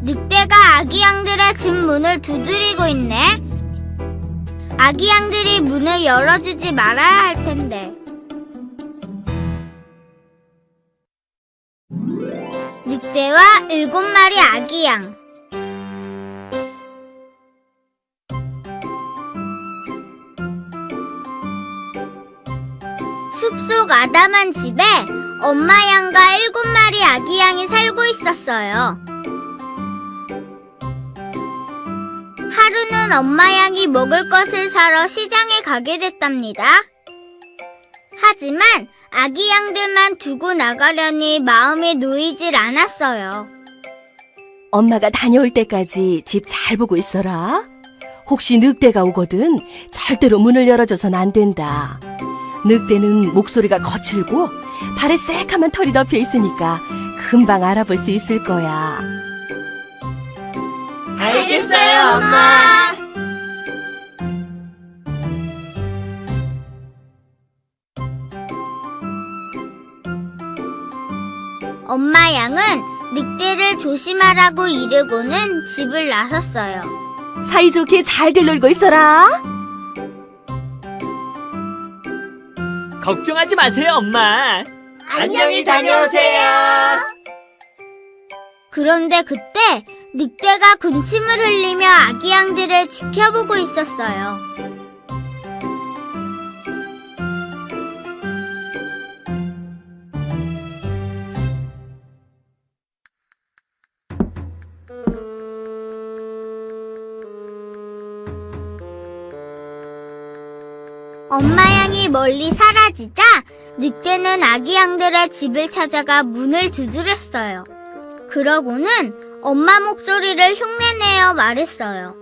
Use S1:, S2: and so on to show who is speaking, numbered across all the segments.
S1: 늑대가 아기 양들의 집 문을 두드리고 있네. 아기 양들이 문을 열어주지 말아야 할 텐데. 늑대와 7마리 아기 양. 숲속 아담한 집에 엄마 양과 7마리 아기 양이 살고 있었어요. 하루는 엄마 양이 먹을 것을 사러 시장에 가게 됐답니다. 하지만 아기 양들만 두고 나가려니 마음이 놓이질 않았어요.
S2: 엄마가 다녀올 때까지 집 잘 보고 있어라. 혹시 늑대가 오거든 절대로 문을 열어줘선 안 된다. 늑대는 목소리가 거칠고 발에 새카만 털이 덮여 있으니까 금방 알아볼 수 있을 거야.
S3: 알겠어요, 엄마.
S1: 엄마 양은 늑대를 조심하라고 이르고는 집을 나섰어요.
S2: 사이좋게 잘들 놀고 있어라.
S4: 걱정하지 마세요, 엄마.
S3: 안녕히 다녀오세요.
S1: 그런데 그때 늑대가 군침을 흘리며 아기 양들을 지켜보고 있었어요. 엄마 양이 멀리 사라지자 늑대는 아기 양들의 집을 찾아가 문을 두드렸어요. 그러고는 엄마 목소리를 흉내내어 말했어요.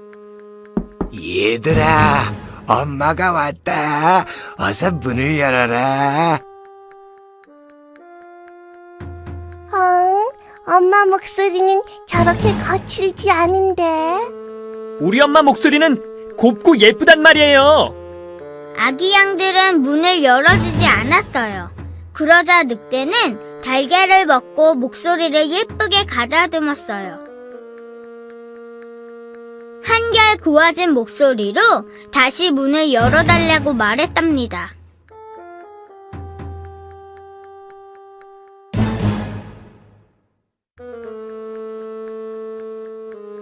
S3: 얘들아, 엄마가 왔다. 어서 문을 열어라.
S1: 엄마 목소리는 저렇게 거칠지 않은데.
S4: 우리 엄마 목소리는 곱고 예쁘단 말이에요.
S1: 아기 양들은 문을 열어주지 않았어요. 그러자 늑대는 달걀을 먹고 목소리를 예쁘게 가다듬었어요. 한결 고와진 목소리로 다시 문을 열어달라고 말했답니다.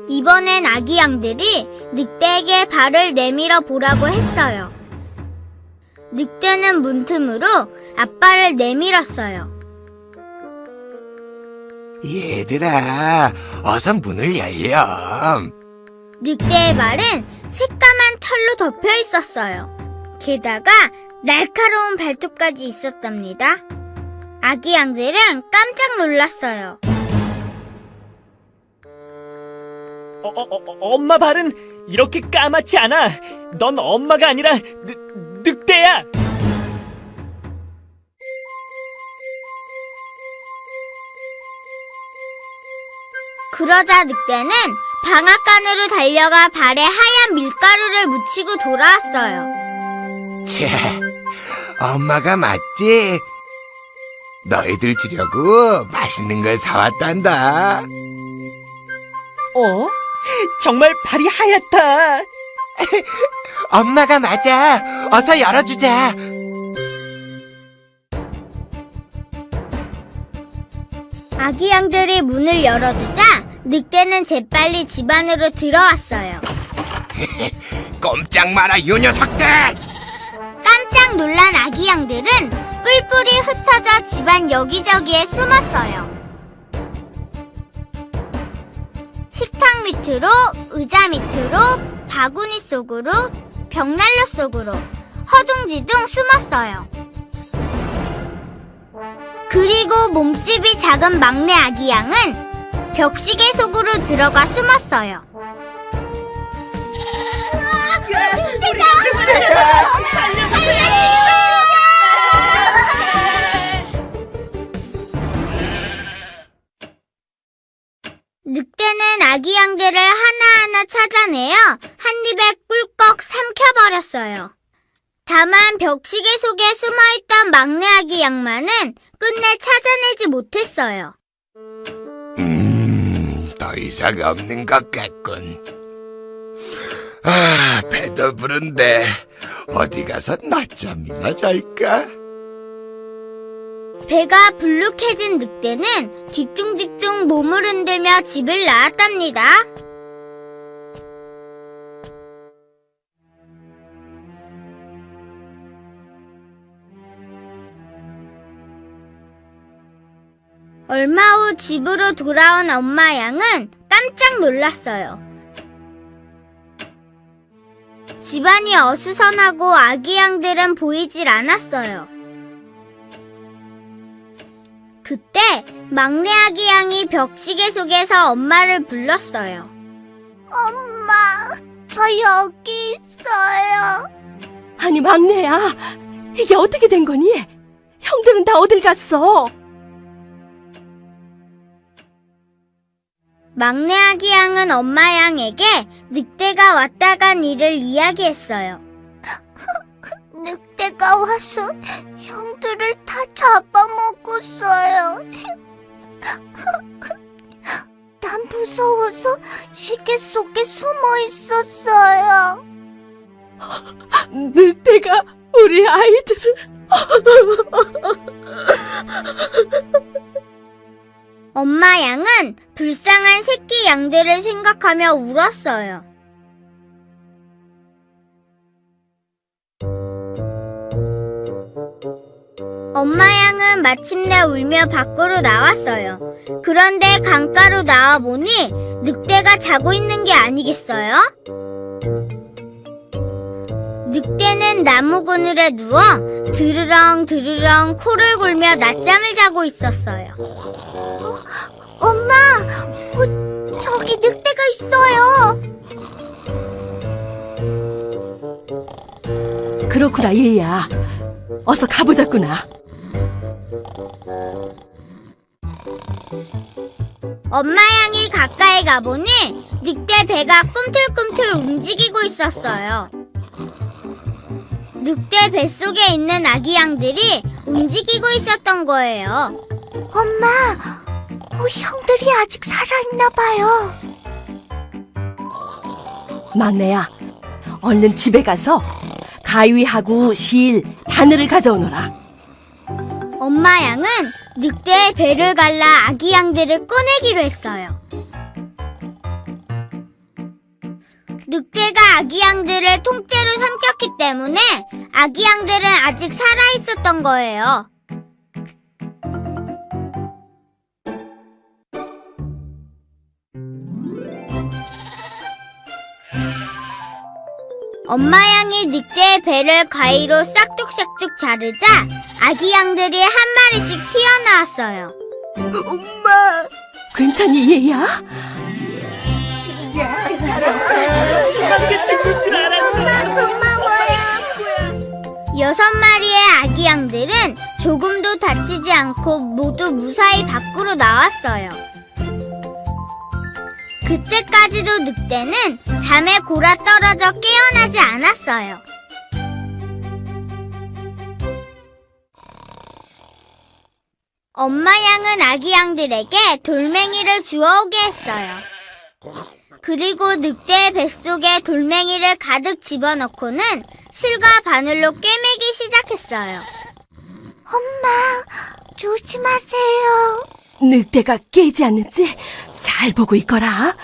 S1: 이번엔 아기 양들이 늑대에게 발을 내밀어 보라고 했어요. 늑대는 문틈으로 앞발을 내밀었어요.
S3: 얘들아, 어서 문을 열렴.
S1: 늑대의 발은 새까만 털로 덮여 있었어요. 게다가 날카로운 발톱까지 있었답니다. 아기 양들은 깜짝 놀랐어요.
S4: 엄마 발은 이렇게 까맣지 않아. 넌 엄마가 아니라 늑대야.
S1: 그러자 늑대는 방앗간으로 달려가 발에 하얀 밀가루를 묻히고 돌아왔어요.
S3: 엄마가 맞지? 너희들 주려고 맛있는 걸 사왔단다.
S4: 정말 발이 하얗다.
S3: 엄마가 맞아. 어서 열어주자.
S1: 아기 양들이 문을 열어주자 늑대는 재빨리 집 안으로 들어왔어요.
S3: 꼼짝 마라, 요 녀석들!
S1: 깜짝 놀란 아기 양들은 뿔뿔이 흩어져 집안 여기저기에 숨었어요. 식탁 밑으로, 의자 밑으로, 바구니 속으로, 벽난로 속으로 허둥지둥 숨었어요. 그리고 몸집이 작은 막내 아기 양은 벽시계 속으로 들어가 숨었어요. 늑대는 아기 양들을 하나하나 찾아내어 한 입에 꿀꺽 삼켜버렸어요. 다만 벽시계 속에 숨어있던 막내 아기 양만은 끝내 찾아내지 못했어요.
S3: 더 이상 없는 것 같군. 아, 배도 부른데 어디 가서 낮잠이나 잘까?
S1: 배가 불룩해진 늑대는 뒤뚱뒤뚱 몸을 흔들며 집을 나왔답니다. 얼마 후 집으로 돌아온 엄마 양은 깜짝 놀랐어요. 집안이 어수선하고 아기 양들은 보이질 않았어요. 그때 막내 아기 양이 벽시계 속에서 엄마를 불렀어요. 엄마, 저 여기 있어요.
S2: 아니, 막내야. 이게 어떻게 된 거니? 형들은 다 어딜 갔어?
S1: 막내 아기 양은 엄마 양에게 늑대가 왔다 간 일을 이야기했어요. 늑대가 와서 형들을 다 잡아먹었어요. 난 무서워서 시계 속에 숨어 있었어요.
S2: 늑대가 우리 아이들을...
S1: 엄마 양은 불쌍한 새끼 양들을 생각하며 울었어요. 엄마 양은 마침내 울며 밖으로 나왔어요. 그런데 강가로 나와보니 늑대가 자고 있는 게 아니겠어요? 늑대는 나무 그늘에 누워 드르렁 드르렁 코를 골며 낮잠을 자고 있었어요. 엄마, 저기 늑대가 있어요.
S2: 그렇구나, 얘야. 어서 가보자꾸나.
S1: 엄마 양이 가까이 가보니 늑대 배가 꿈틀꿈틀 움직이고 있었어요. 늑대 뱃속에 있는 아기 양들이 움직이고 있었던 거예요. 엄마, 형들이 아직 살아있나 봐요.
S2: 막내야, 얼른 집에 가서 가위하고 실, 바늘을 가져오너라.
S1: 엄마 양은 늑대의 배를 갈라 아기 양들을 꺼내기로 했어요. 늑대가 아기 양들을 통째로 삼켰기 때문에 아기 양들은 아직 살아있었던 거예요. 엄마 양이 늑대의 배를 가위로 싹둑싹둑 자르자 아기 양들이 한 마리씩 튀어나왔어요.
S3: 엄마!
S2: 괜찮니, 얘야?
S4: 사람이 죽는 줄 알았어.
S1: 고마워요. 6마리의 아기 양들은 조금도 다치지 않고 모두 무사히 밖으로 나왔어요. 그때까지도 늑대는 잠에 골아 떨어져 깨어나지 않았어요. 엄마 양은 아기 양들에게 돌멩이를 주워오게 했어요. 그리고 늑대의 뱃속에 돌멩이를 가득 집어넣고는 실과 바늘로 꿰매기 시작했어요. 엄마, 조심하세요.
S2: 늑대가 깨지 않는지 잘 보고 있거라.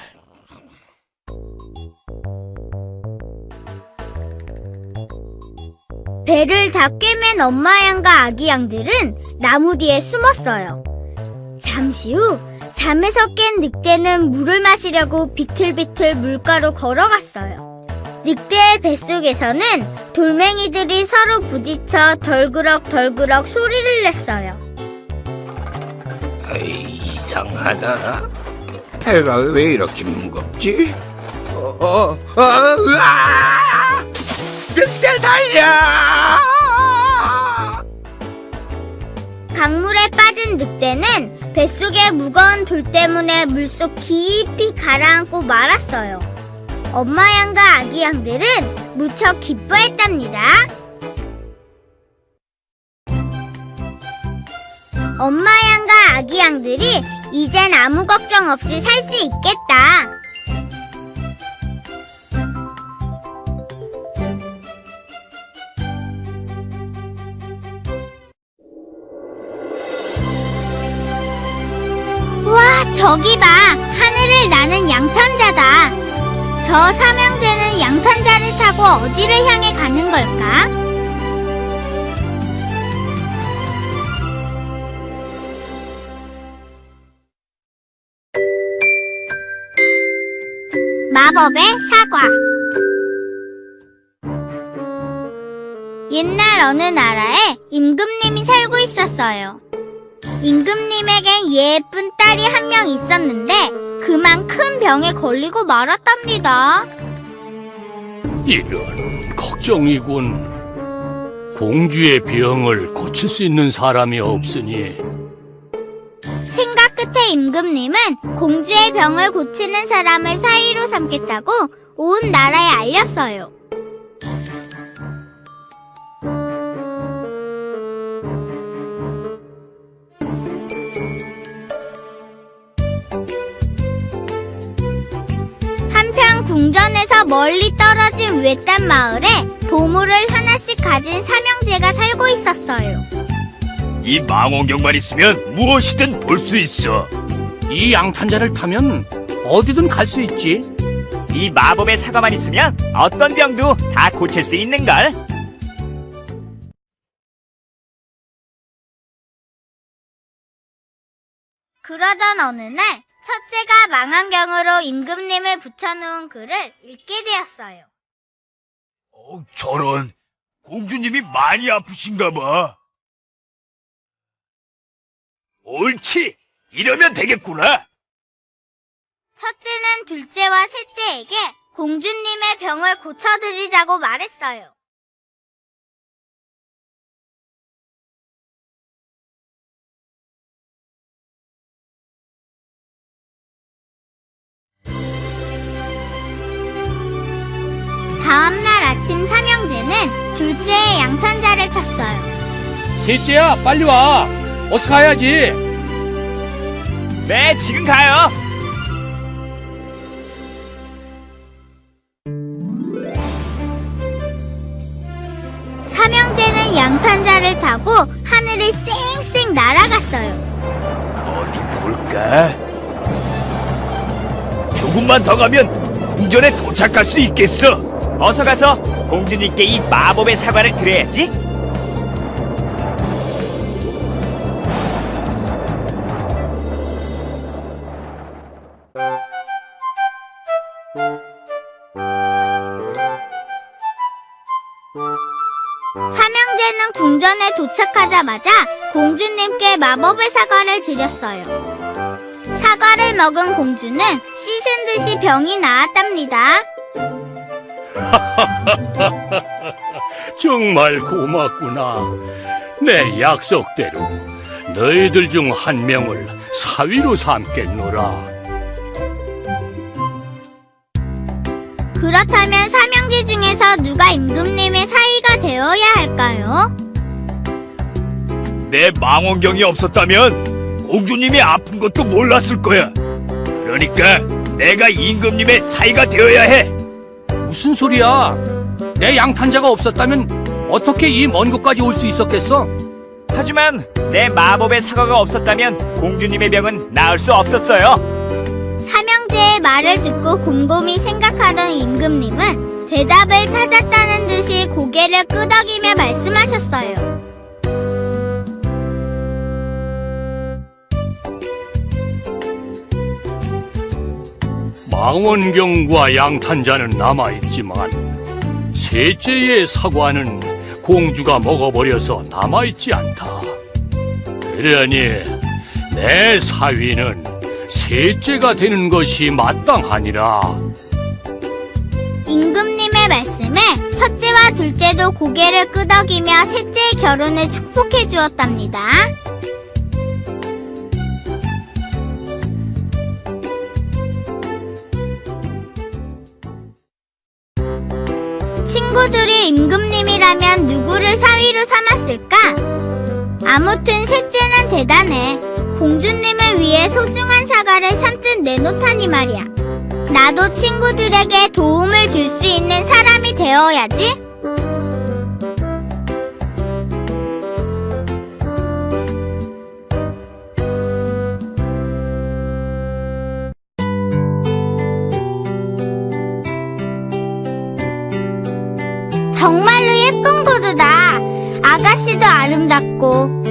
S1: 배를 다 꿰맨 엄마 양과 아기 양들은 나무 뒤에 숨었어요. 잠시 후 잠에서 깬 늑대는 물을 마시려고 비틀비틀 물가로 걸어갔어요. 늑대의 뱃속에서는 돌멩이들이 서로 부딪혀 덜그럭덜그럭 소리를 냈어요.
S3: 에이, 이상하다. 배가 왜 이렇게 무겁지? 으아! 늑대 살려!
S1: 강물에 빠진 늑대는 뱃속의 무거운 돌 때문에 물속 깊이 가라앉고 말았어요. 엄마 양과 아기 양들은 무척 기뻐했답니다. 엄마 양과 아기 양들이 이젠 아무 걱정 없이 살 수 있겠다. 와, 저기 봐. 하늘을 나는 양탄자다. 저 삼형제는 양탄자를 타고 어디를 향해 가는 걸까? 마법의 사과. 옛날 어느 나라에 임금님이 살고 있었어요. 임금님에겐 예쁜 딸이 한 명 있었는데 그만 큰 병에 걸리고 말았답니다.
S5: 이런 걱정이군. 공주의 병을 고칠 수 있는 사람이 없으니
S1: 생각 끝에 임금님은 공주의 병을 고치는 사람을 사위로 삼겠다고 온 나라에 알렸어요. 한편 궁전에서 멀리 떨어진 외딴 마을에 보물을 하나씩 가진 삼형제가 살고 있었어요.
S6: 이 망원경만 있으면 무엇이든 볼 수 있어.
S5: 이 양탄자를 타면 어디든 갈 수 있지.
S4: 이 마법의 사과만 있으면 어떤 병도 다 고칠 수 있는걸.
S1: 그러던 어느 날 첫째가 망원경으로 임금님을 붙여놓은 글을 읽게 되었어요.
S6: 저런, 공주님이 많이 아프신가 봐. 옳지, 이러면 되겠구나.
S1: 첫째는 둘째와 셋째에게 공주님의 병을 고쳐드리자고 말했어요. 다음날 아침 삼형제는 둘째의 양탄자를 탔어요.
S5: 셋째야, 빨리 와. 어서 가야지.
S4: 네, 지금 가요.
S1: 삼형제는 양탄자를 타고 하늘을 쌩쌩 날아갔어요.
S6: 어디 볼까? 조금만 더 가면 궁전에 도착할 수 있겠어.
S4: 어서 가서 공주님께 이 마법의 사과를 드려야지.
S1: 삼형제는 궁전에 도착하자마자 공주님께 마법의 사과를 드렸어요. 사과를 먹은 공주는 씻은 듯이 병이 나았답니다.
S5: 정말 고맙구나. 내 약속대로 너희들 중 한 명을 사위로 삼겠노라.
S1: 그렇다면 삼형제 중에서 누가 임금님의 사위가 되어야 할까요?
S6: 내 망원경이 없었다면 공주님이 아픈 것도 몰랐을 거야. 그러니까 내가 임금님의 사위가 되어야 해.
S5: 무슨 소리야? 내 양탄자가 없었다면 어떻게 이 먼 곳까지 올 수 있었겠어?
S4: 하지만 내 마법의 사과가 없었다면 공주님의 병은 나을 수 없었어요.
S1: 삼형제의 말을 듣고 곰곰이 생각하던 임금님은 대답을 찾았다는 듯이 고개를 끄덕이며 말씀하셨어요.
S5: 망원경과 양탄자는 남아있지만 셋째의 사과는 공주가 먹어버려서 남아있지 않다. 그러니 내 사위는 셋째가 되는 것이 마땅하니라.
S1: 임금님의 말씀에 첫째와 둘째도 고개를 끄덕이며 셋째의 결혼을 축복해 주었답니다. 친구들이 임금님이라면 누구를 사위로 삼았을까? 아무튼 셋째는 대단해. 공주님을 위해 친구에게 소중한 사과를 선뜻 내놓다니 말이야. 나도 친구들에게 도움을 줄 수 있는 사람이 되어야지. 정말로 예쁜 구두다. 아가씨도 아름답고.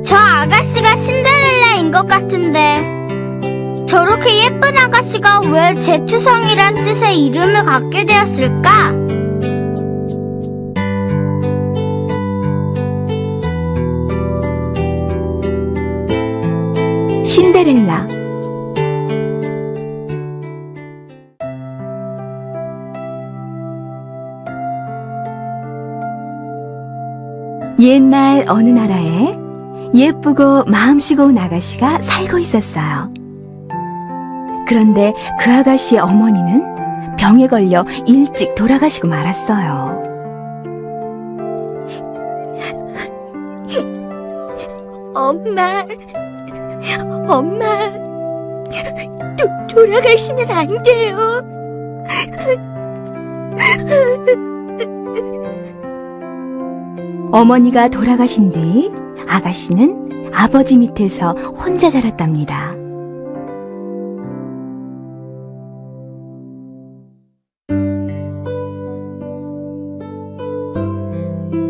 S1: 저 아가씨가 신데렐라인 것 같은데 저렇게 예쁜 아가씨가 왜 제투성이란 뜻의 이름을 갖게 되었을까?
S7: 신데렐라. 옛날 어느 나라에 예쁘고 마음씨 고운 아가씨가 살고 있었어요. 그런데 그 아가씨의 어머니는 병에 걸려 일찍 돌아가시고 말았어요. 엄마, 돌아가시면 안 돼요. 어머니가 돌아가신 뒤 아가씨는 아버지 밑에서 혼자 자랐답니다.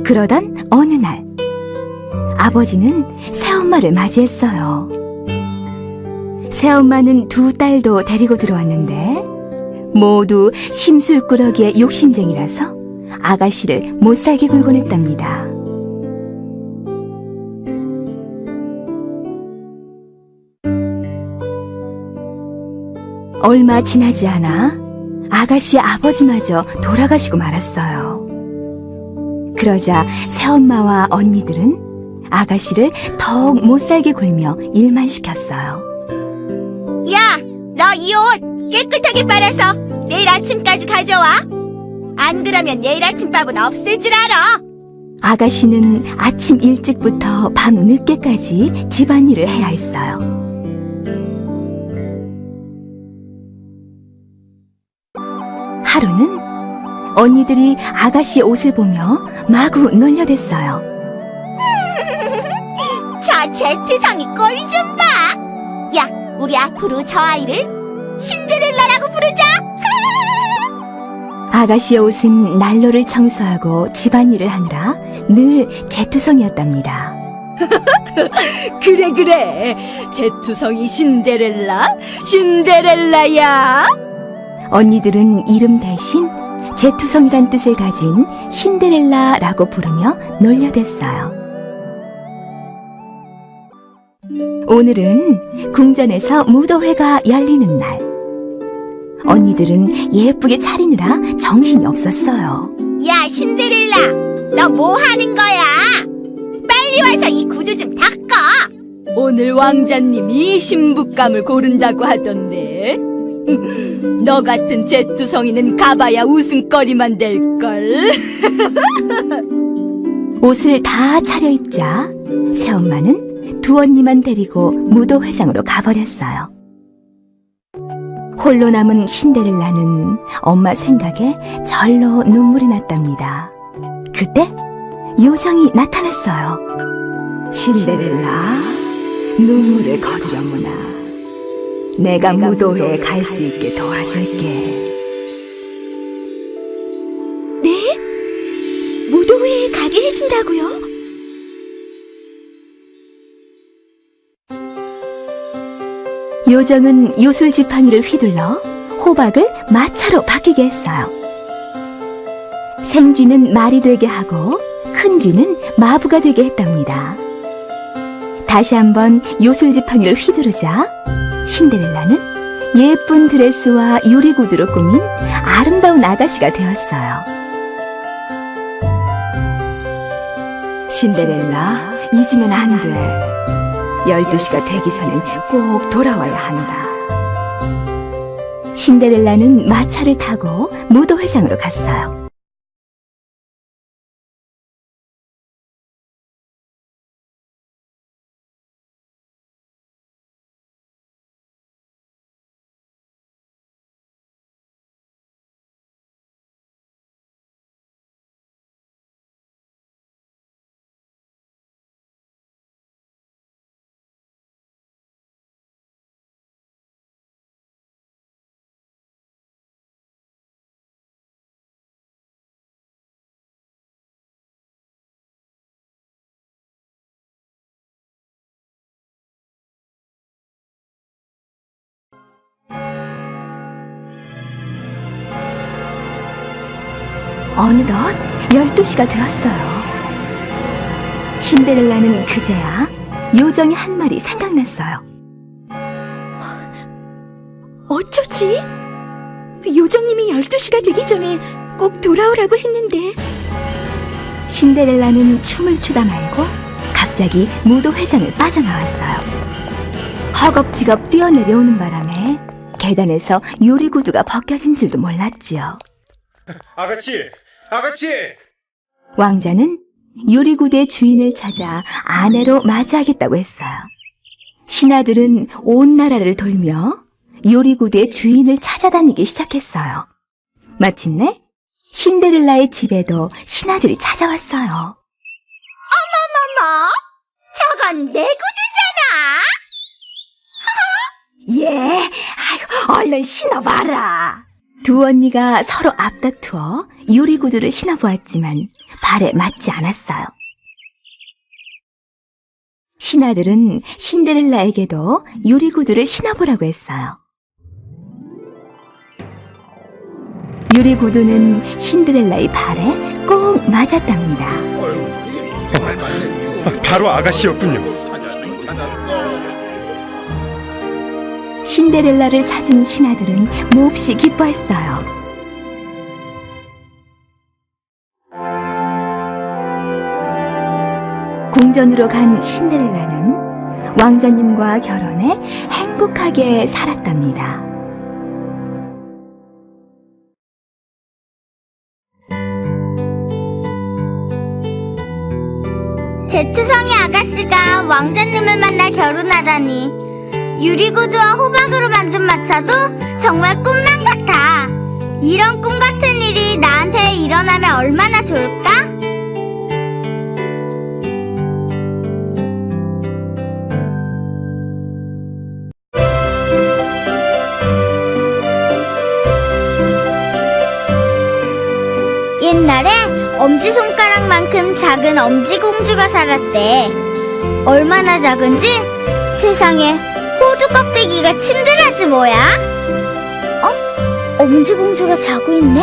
S7: 그러던 어느 날 아버지는 새엄마를 맞이했어요. 새엄마는 두 딸도 데리고 들어왔는데 모두 심술꾸러기의 욕심쟁이라서 아가씨를 못살게 굴곤 했답니다. 얼마 지나지 않아 아가씨의 아버지마저 돌아가시고 말았어요. 그러자 새엄마와 언니들은 아가씨를 더욱 못살게 굴며 일만 시켰어요.
S8: 야, 너 이 옷 깨끗하게 빨아서 내일 아침까지 가져와. 안 그러면 내일 아침밥은 없을 줄 알아.
S7: 아가씨는 아침 일찍부터 밤 늦게까지 집안일을 해야 했어요. 하루는 언니들이 아가씨의 옷을 보며 마구 놀려댔어요.
S8: 저 제트성이 꼴 좀 봐. 야, 우리 앞으로 저 아이를 신데렐라라고 부르자.
S7: 아가씨의 옷은 난로를 청소하고 집안일을 하느라 늘 제투성이었답니다.
S2: 그래. 제투성이 신데렐라야.
S7: 언니들은 이름 대신 제투성이란 뜻을 가진 신데렐라라고 부르며 놀려댔어요. 오늘은 궁전에서 무도회가 열리는 날. 언니들은 예쁘게 차리느라 정신이 없었어요.
S8: 야, 신데렐라, 너 뭐 하는 거야? 빨리 와서 이 구두 좀 닦아.
S2: 오늘 왕자님이 신부감을 고른다고 하던데. 너 같은 제투성이는 가봐야 웃음거리만 될걸.
S7: 옷을 다 차려입자 새엄마는 두 언니만 데리고 무도회장으로 가버렸어요. 홀로 남은 신데렐라는 엄마 생각에 절로 눈물이 났답니다. 그때 요정이 나타났어요. 신데렐라, 눈물을 거두려무나. 내가 무도회에 갈 수 있게 도와줄게.
S8: 네? 무도회에 가게 해준다고요?
S7: 요정은 요술 지팡이를 휘둘러 호박을 마차로 바뀌게 했어요. 생쥐는 말이 되게 하고 큰 쥐는 마부가 되게 했답니다. 다시 한번 요술 지팡이를 휘두르자 신데렐라는 예쁜 드레스와 유리구두로 꾸민 아름다운 아가씨가 되었어요. 신데렐라, 잊으면 안 돼. 12시가 되기 전엔 꼭 돌아와야 한다. 신데렐라는 마차를 타고 무도회장으로 갔어요. 어느덧 12시가 되었어요. 신데렐라는 그제야 요정이 한 말이 생각났어요. 어쩌지? 요정님이 12시가 되기 전에 꼭 돌아오라고 했는데. 신데렐라는 춤을 추다 말고 갑자기 무도회장을 빠져나왔어요. 허겁지겁 뛰어내려오는 바람에 계단에서 유리구두가 벗겨진 줄도 몰랐지요.
S6: 아가씨!
S7: 왕자는 유리구두의 주인을 찾아 아내로 맞이하겠다고 했어요. 신하들은 온 나라를 돌며 유리구두의 주인을 찾아다니기 시작했어요. 마침내 신데렐라의 집에도 신하들이 찾아왔어요.
S1: 어머, 저건 내 구두잖아.
S7: 예, 아이고, 얼른 신어봐라. 두 언니가 서로 앞다투어 유리구두를 신어보았지만 발에 맞지 않았어요. 신하들은 신데렐라에게도 유리구두를 신어보라고 했어요. 유리구두는 신데렐라의 발에 꼭 맞았답니다.
S6: 바로 아가씨였군요.
S7: 신데렐라를 찾은 신하들은 몹시 기뻐했어요. 궁전으로 간 신데렐라는 왕자님과 결혼해 행복하게 살았답니다.
S1: 제투성이 아가씨가 왕자님을 만나 결혼하다니. 유리구두와 호박으로 만든 마차도 정말 꿈만 같아. 이런 꿈 같은 일이 나한테 일어나면 얼마나 좋을까? 옛날에 엄지손가락만큼 작은 엄지공주가 살았대. 얼마나 작은지 세상에 호두 껍데기가 침대라지 뭐야? 엄지공주가 자고 있네?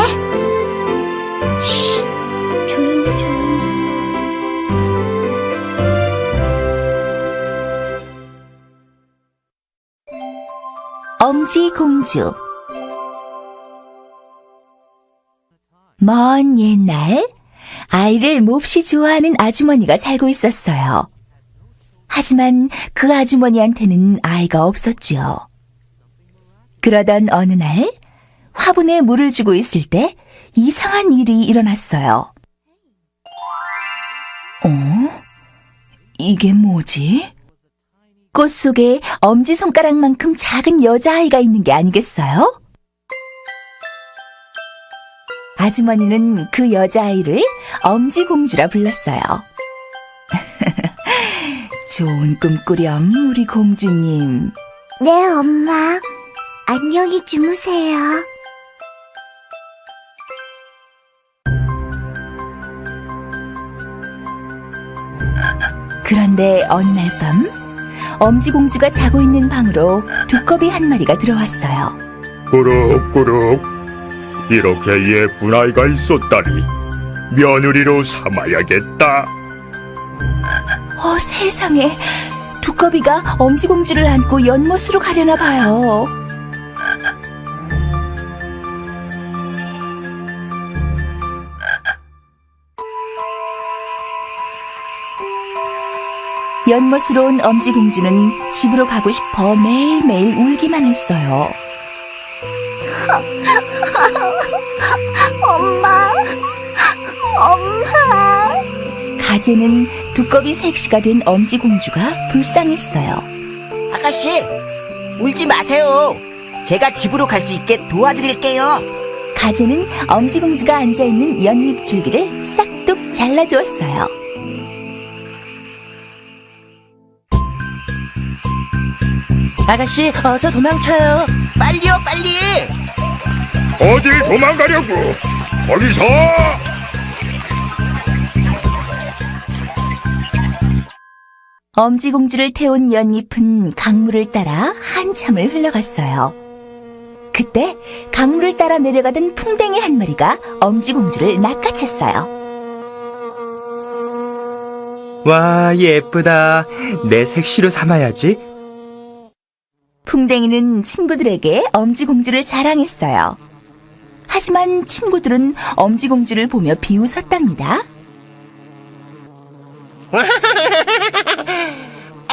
S1: 쉿, 조용.
S9: 엄지공주. 먼 옛날 아이를 몹시 좋아하는 아주머니가 살고 있었어요. 하지만 그 아주머니한테는 아이가 없었지요. 그러던 어느 날 화분에 물을 주고 있을 때 이상한 일이 일어났어요. 이게 뭐지? 꽃 속에 엄지손가락만큼 작은 여자아이가 있는 게 아니겠어요? 아주머니는 그 여자아이를 엄지공주라 불렀어요. 좋은 꿈 꾸렴, 우리 공주님.
S1: 네, 엄마. 안녕히 주무세요.
S9: 그런데 어느 날 밤, 엄지공주가 자고 있는 방으로 두꺼비 한 마리가 들어왔어요.
S6: 꾸룩꾸룩. 이렇게 예쁜 아이가 있었다니. 며느리로 삼아야겠다.
S9: 세상에. 두꺼비가 엄지공주를 안고 연못으로 가려나 봐요. 연못으로 온 엄지공주는 집으로 가고 싶어 매일매일 울기만 했어요.
S1: 엄마.
S9: 가재는 두꺼비 색시가 된 엄지공주가 불쌍했어요.
S10: 아가씨, 울지 마세요. 제가 집으로 갈 수 있게 도와드릴게요.
S9: 가재는 엄지공주가 앉아있는 연잎 줄기를 싹둑 잘라주었어요.
S10: 아가씨, 어서 도망쳐요. 빨리요, 빨리.
S6: 어딜 도망가려고? 거기서!
S9: 엄지공주를 태운 연잎은 강물을 따라 한참을 흘러갔어요. 그때 강물을 따라 내려가던 풍뎅이 한 마리가 엄지공주를 낚아챘어요.
S11: 와, 예쁘다. 내 색시로 삼아야지.
S9: 풍뎅이는 친구들에게 엄지공주를 자랑했어요. 하지만 친구들은 엄지공주를 보며 비웃었답니다.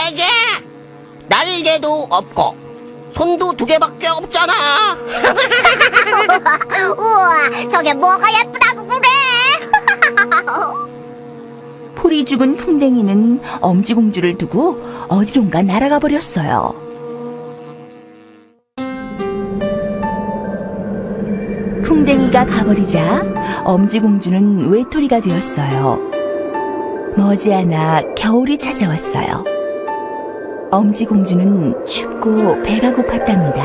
S10: 에게! 날개도 없고 손도 2개밖에 없잖아.
S1: 우와, 저게 뭐가 예쁘다고 그래?
S9: 풀이 죽은 풍뎅이는 엄지공주를 두고 어디론가 날아가 버렸어요. 풍뎅이가 가버리자 엄지공주는 외톨이가 되었어요. 머지않아 겨울이 찾아왔어요. 엄지공주는 춥고 배가 고팠답니다.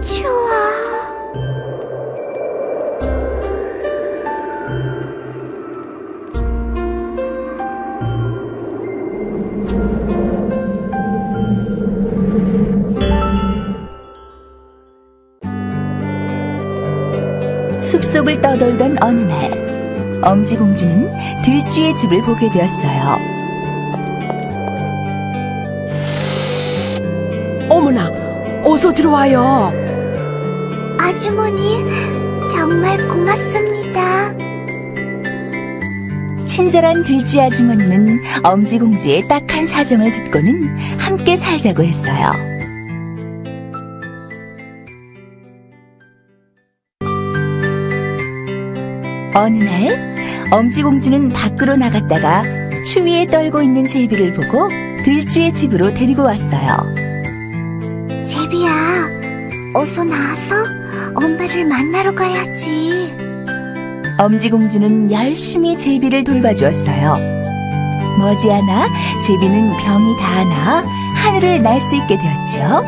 S1: 추워.
S9: 숲속을 떠돌던 어느 날, 엄지공주는 들쥐의 집을 보게 되었어요.
S2: 어머나, 어서 들어와요.
S1: 아주머니, 정말 고맙습니다.
S9: 친절한 들쥐 아주머니는 엄지공주의 딱한 사정을 듣고는 함께 살자고 했어요. 어느 날 엄지공주는 밖으로 나갔다가 추위에 떨고 있는 제비를 보고 들쥐의 집으로 데리고 왔어요.
S1: 제비야, 어서 나와서 엄마를 만나러 가야지.
S9: 엄지공주는 열심히 제비를 돌봐주었어요. 머지않아 제비는 병이 다 나 하늘을 날 수 있게 되었죠.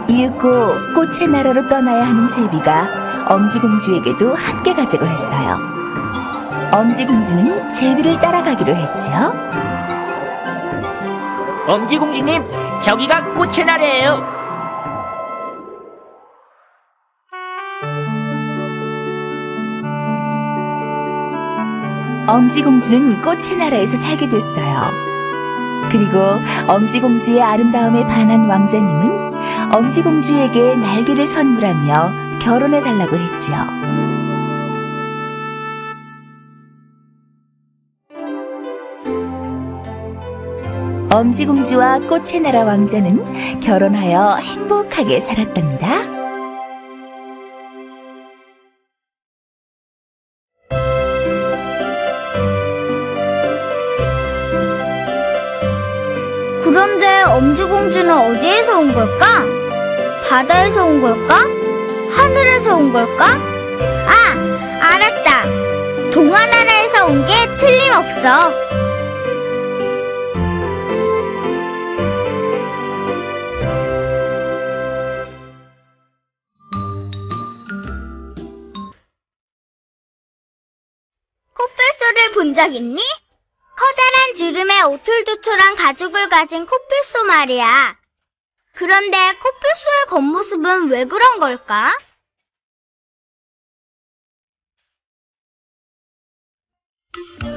S9: 이윽고 꽃의 나라로 떠나야 하는 제비가 엄지공주에게도 함께 가자고 했어요. 엄지공주는 제비를 따라가기로 했죠.
S4: 엄지공주님, 저기가 꽃의 나라예요.
S9: 엄지공주는 꽃의 나라에서 살게 됐어요. 그리고 엄지공주의 아름다움에 반한 왕자님은 엄지공주에게 날개를 선물하며 결혼해달라고 했죠. 엄지공주와 꽃의 나라 왕자는 결혼하여 행복하게 살았답니다.
S1: 그런데 엄지공주는 어디에서 온 걸까? 바다에서 온 걸까? 하늘에서 온 걸까? 아, 알았다. 동화나라에서 온 게 틀림없어. 코뿔소를 본 적 있니? 커다란 주름에 오툴도툴한 가죽을 가진 코뿔소 말이야. 그런데 코뿔소의 겉모습은 왜 그런 걸까?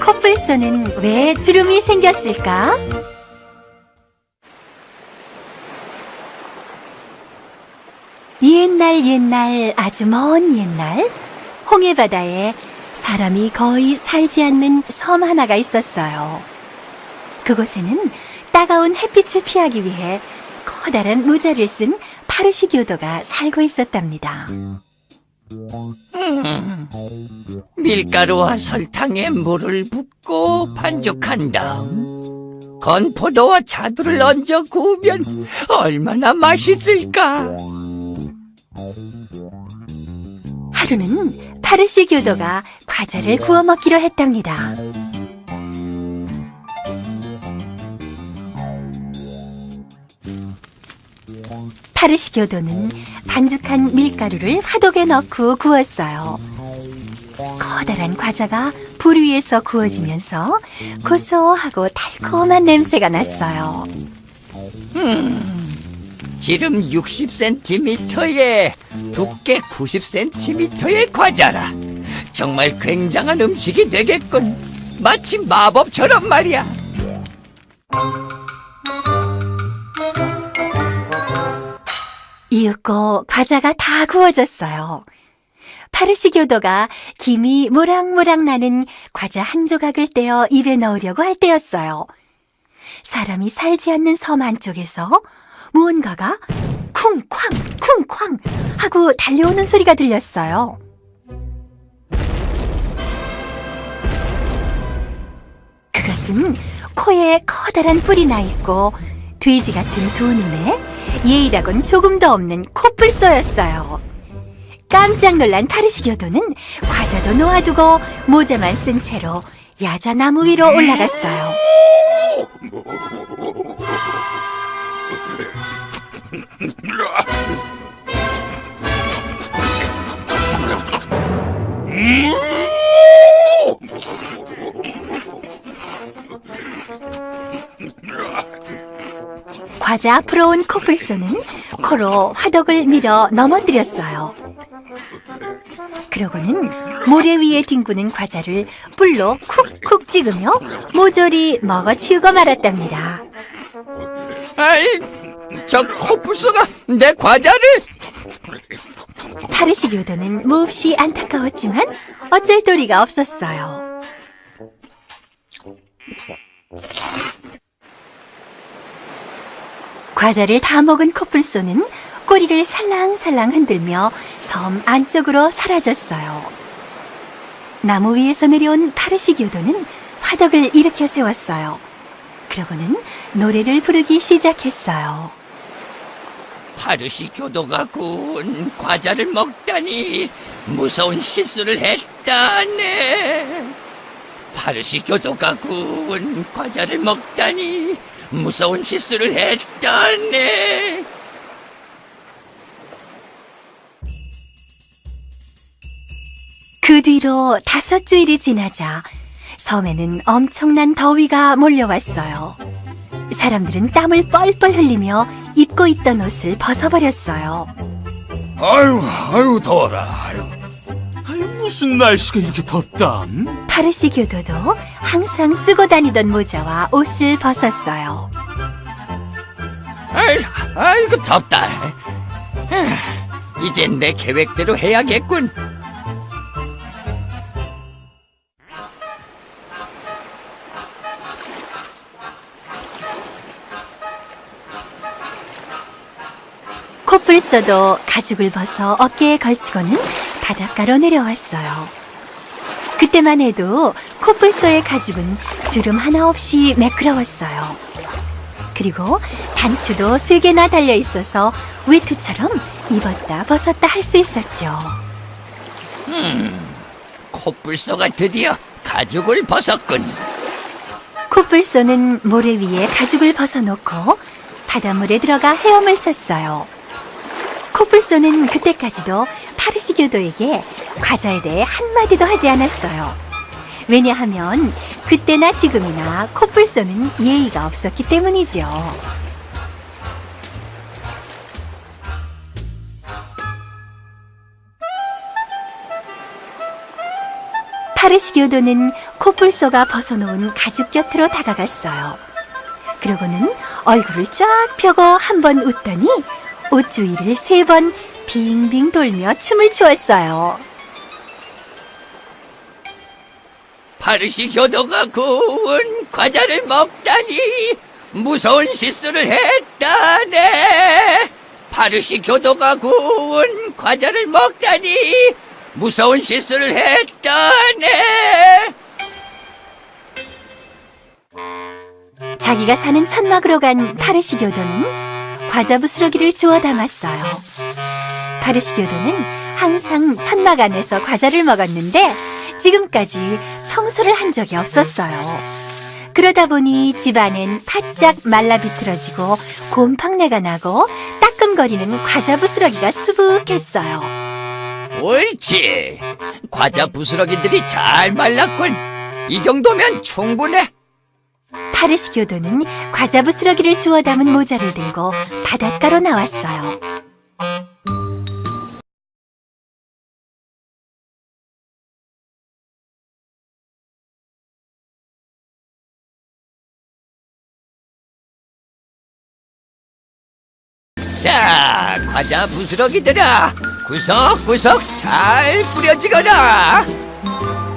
S7: 코뿔소는 왜 주름이 생겼을까? 옛날 아주 먼 옛날 홍해바다에 사람이 거의 살지 않는 섬 하나가 있었어요. 그곳에는 따가운 햇빛을 피하기 위해 커다란 모자를 쓴 파르시교도가 살고 있었답니다.
S12: 밀가루와 설탕에 물을 붓고 반죽한 다음 건포도와 자두를 얹어 구우면 얼마나 맛있을까?
S7: 하루는 파르시교도가 과자를 구워 먹기로 했답니다. 파르시교도는 반죽한 밀가루를 화덕에 넣고 구웠어요. 커다란 과자가 불 위에서 구워지면서 고소하고 달콤한 냄새가 났어요.
S12: 지름 60cm에 두께 90cm의 과자라. 정말 굉장한 음식이 되겠군. 마치 마법처럼 말이야.
S7: 이윽고 과자가 다 구워졌어요. 파르시 교도가 김이 모락모락 나는 과자 한 조각을 떼어 입에 넣으려고 할 때였어요. 사람이 살지 않는 섬 안쪽에서 무언가가 쿵쾅 쿵쾅 하고 달려오는 소리가 들렸어요. 그것은 코에 커다란 뿔이 나 있고 돼지 같은 두 눈에 예의라곤 조금도 없는 코뿔소였어요. 깜짝 놀란 파르시 교도는 과자도 놓아두고 모자만 쓴 채로 야자나무 위로 올라갔어요. 과자 앞으로 온 코뿔소는 코로 화덕을 밀어 넘어뜨렸어요. 그러고는 모래 위에 뒹구는 과자를 뿔로 쿡쿡 찍으며 모조리 먹어치우고 말았답니다.
S12: 아이, 저 코뿔소가 내 과자를!
S7: 파르시 교도는 몹시 안타까웠지만 어쩔 도리가 없었어요. 과자를 다 먹은 코뿔소는 꼬리를 살랑살랑 흔들며 섬 안쪽으로 사라졌어요. 나무 위에서 내려온 파르시 교도는 화덕을 일으켜 세웠어요. 그러고는 노래를 부르기 시작했어요.
S12: 파르시 교도가 구운 과자를 먹다니 무서운 실수를 했다네. 파르시 교도가 구운 과자를 먹다니 무서운 실수를 했다네.
S7: 그 뒤로 5주일이 지나자 섬에는 엄청난 더위가 몰려왔어요. 사람들은 땀을 뻘뻘 흘리며 입고 있던 옷을 벗어버렸어요.
S6: 아유, 더워라. 아유, 무슨 날씨가 이렇게 덥다.
S7: 파르시 교도도 항상 쓰고 다니던 모자와 옷을 벗었어요.
S12: 아이고 덥다. 이젠 내 계획대로 해야겠군.
S7: 코뿔소도 가죽을 벗어 어깨에 걸치고는 바닷가로 내려왔어요. 그때만 해도 코뿔소의 가죽은 주름 하나 없이 매끄러웠어요. 그리고 단추도 3개나 달려 있어서 외투처럼 입었다 벗었다 할 수 있었죠.
S12: 코뿔소가 드디어 가죽을 벗었군.
S7: 코뿔소는 모래 위에 가죽을 벗어놓고 바닷물에 들어가 헤엄을 쳤어요. 코뿔소는 그때까지도 파르시 교도에게 과자에 대해 한마디도 하지 않았어요. 왜냐하면 그때나 지금이나 코뿔소는 예의가 없었기 때문이죠. 파르시 교도는 코뿔소가 벗어놓은 가죽 곁으로 다가갔어요. 그러고는 얼굴을 쫙 펴고 한 번 웃더니 옷주위를 3번 빙빙 돌며 춤을 추었어요.
S12: 파르시 교도가 구운 과자를 먹다니 무서운 실수를 했다네. 파르시 교도가 구운 과자를 먹다니 무서운 실수를 했다네.
S7: 자기가 사는 천막으로 간 파르시 교도는 과자 부스러기를 주워 담았어요. 파르시 교도는 항상 천막 안에서 과자를 먹었는데 지금까지 청소를 한 적이 없었어요. 그러다 보니 집안엔 바짝 말라 비틀어지고 곰팡내가 나고 따끔거리는 과자 부스러기가 수북했어요.
S12: 옳지. 과자 부스러기들이 잘 말랐군. 이 정도면 충분해.
S9: 파르시 교도는 과자 부스러기를 주워 담은 모자를 들고 바닷가로 나왔어요.
S12: 자, 과자 부스러기들아, 구석구석 잘 뿌려지거라.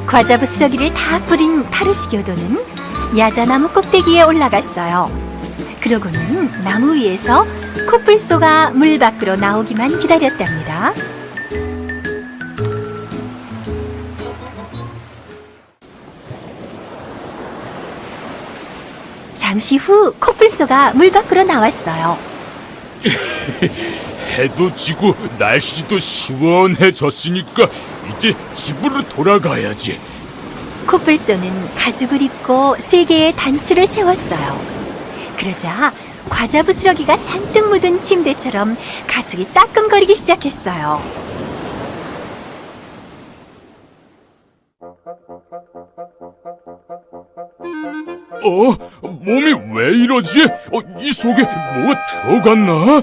S9: 과자 부스러기를 다 뿌린 파르시 교도는 야자나무 꼭대기에 올라갔어요. 그러고는 나무 위에서 코뿔소가 물 밖으로 나오기만 기다렸답니다. 잠시 후 코뿔소가 물 밖으로 나왔어요.
S6: 해도 지고 날씨도 시원해졌으니까 이제 집으로 돌아가야지.
S9: 코뿔소는 가죽을 입고 3개의 단추를 채웠어요. 그러자 과자 부스러기가 잔뜩 묻은 침대처럼 가죽이 따끔거리기 시작했어요.
S6: 몸이 왜 이러지? 이 속에 뭐가 들어갔나?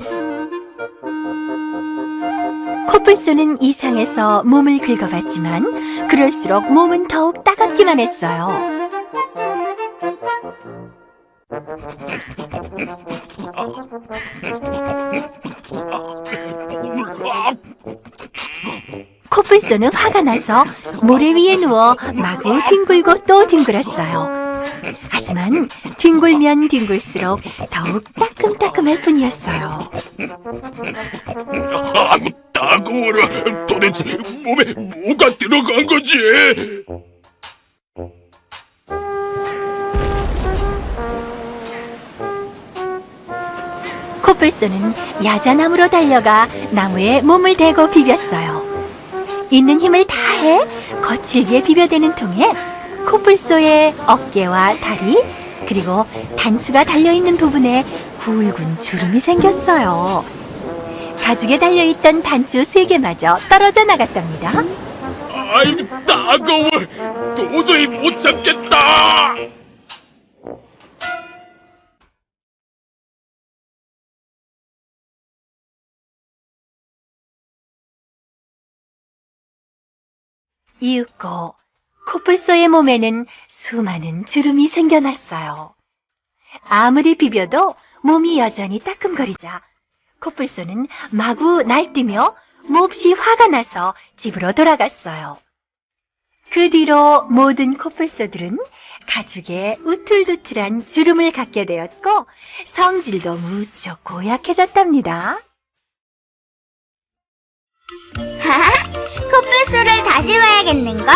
S9: 코뿔소는 이상해서 몸을 긁어봤지만 그럴수록 몸은 더욱 따갑기만 했어요. 코뿔소는 화가 나서 모래 위에 누워 마구 뒹굴고 또 뒹굴었어요. 하지만 뒹굴면 뒹굴수록 더욱 따끔따끔할 뿐이었어요.
S6: 아구 따가워라. 도대체 몸에 뭐가 들어간 거지?
S9: 코뿔소는 야자나무로 달려가 나무에 몸을 대고 비볐어요. 있는 힘을 다해 거칠게 비벼대는 통에 코뿔소의 어깨와 다리 그리고 단추가 달려있는 부분에 굵은 주름이 생겼어요. 가죽에 달려있던 단추 3개마저 떨어져 나갔답니다.
S6: 아이고 따가워. 도저히 못 참겠다.
S9: 이윽고 코뿔소의 몸에는 수많은 주름이 생겨났어요. 아무리 비벼도 몸이 여전히 따끔거리자 코뿔소는 마구 날뛰며 몹시 화가 나서 집으로 돌아갔어요. 그 뒤로 모든 코뿔소들은 가죽에 우툴두툴한 주름을 갖게 되었고 성질도 무척 고약해졌답니다.
S1: 코뿔소를 다시 봐야겠는걸?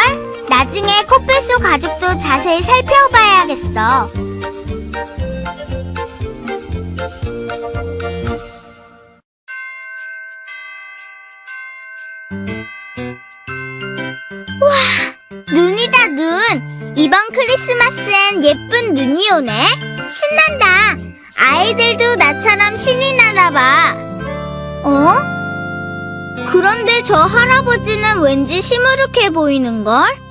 S1: 나중에 코뿔소 가죽도 자세히 살펴봐야겠어. 와, 눈이다 눈. 이번 크리스마스엔 예쁜 눈이 오네. 신난다. 아이들도 나처럼 신이 나나봐. 어? 그런데 저 할아버지는 왠지 시무룩해 보이는걸?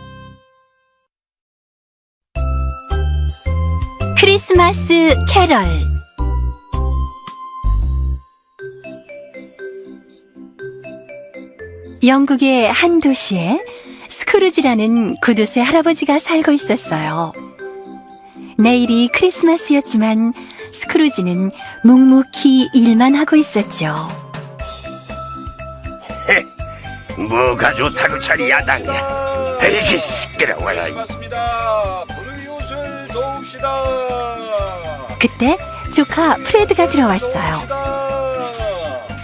S9: 크리스마스 캐럴. 영국의 한 도시에 스크루지라는 구두쇠 할아버지가 살고 있었어요. 내일이 크리스마스였지만 스크루지는 묵묵히 일만 하고 있었죠.
S3: 뭐가 좋다고 저리 야당해. 에이기 시끄러워요.
S9: 그때 조카 프레드가 들어왔어요.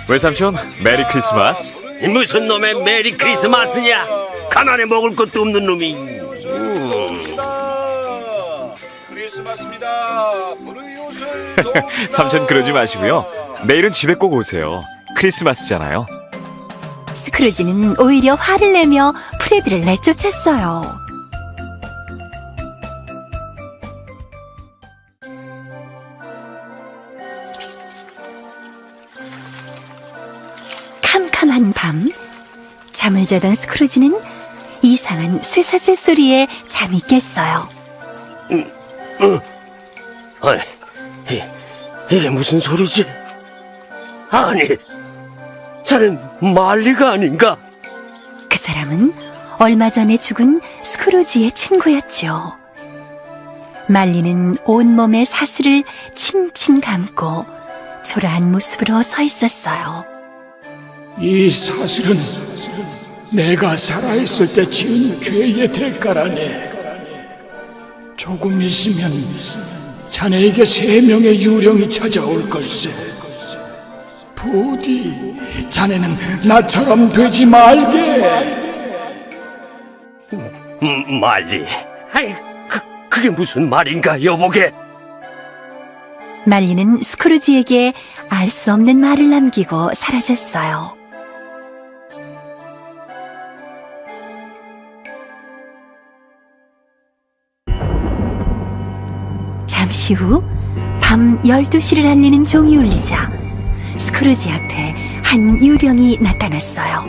S13: 외삼촌, 메리 크리스마스.
S3: 무슨 놈의 메리 크리스마스냐? 가난에 먹을 것도 없는 놈이.
S13: 삼촌 그러지 마시고요. 내일은 집에 꼭 오세요. 크리스마스잖아요.
S9: 스크루지는 오히려 화를 내며 프레드를 내쫓았어요. 캄캄한 밤, 잠을 자던 스크루지는 이상한 쇠사슬 소리에 잠이 깼어요.
S6: 이게 무슨 소리지? 아니, 자넨 말리가 아닌가?
S9: 그 사람은 얼마 전에 죽은 스크루지의 친구였죠. 말리는 온몸에 사슬을 칭칭 감고 초라한 모습으로 서 있었어요.
S14: 이 사슬은 내가 살아있을 때 지은 죄의 대가라네. 조금 있으면 자네에게 3명의 유령이 찾아올 걸세. 부디 자네는 나처럼 되지 말게.
S6: 말리, 아이, 그게 무슨 말인가, 여보게?
S9: 말리는 스크루지에게 알 수 없는 말을 남기고 사라졌어요. 잠시 후 밤 12시를 알리는 종이 울리자 스크루지 앞에 한 유령이 나타났어요.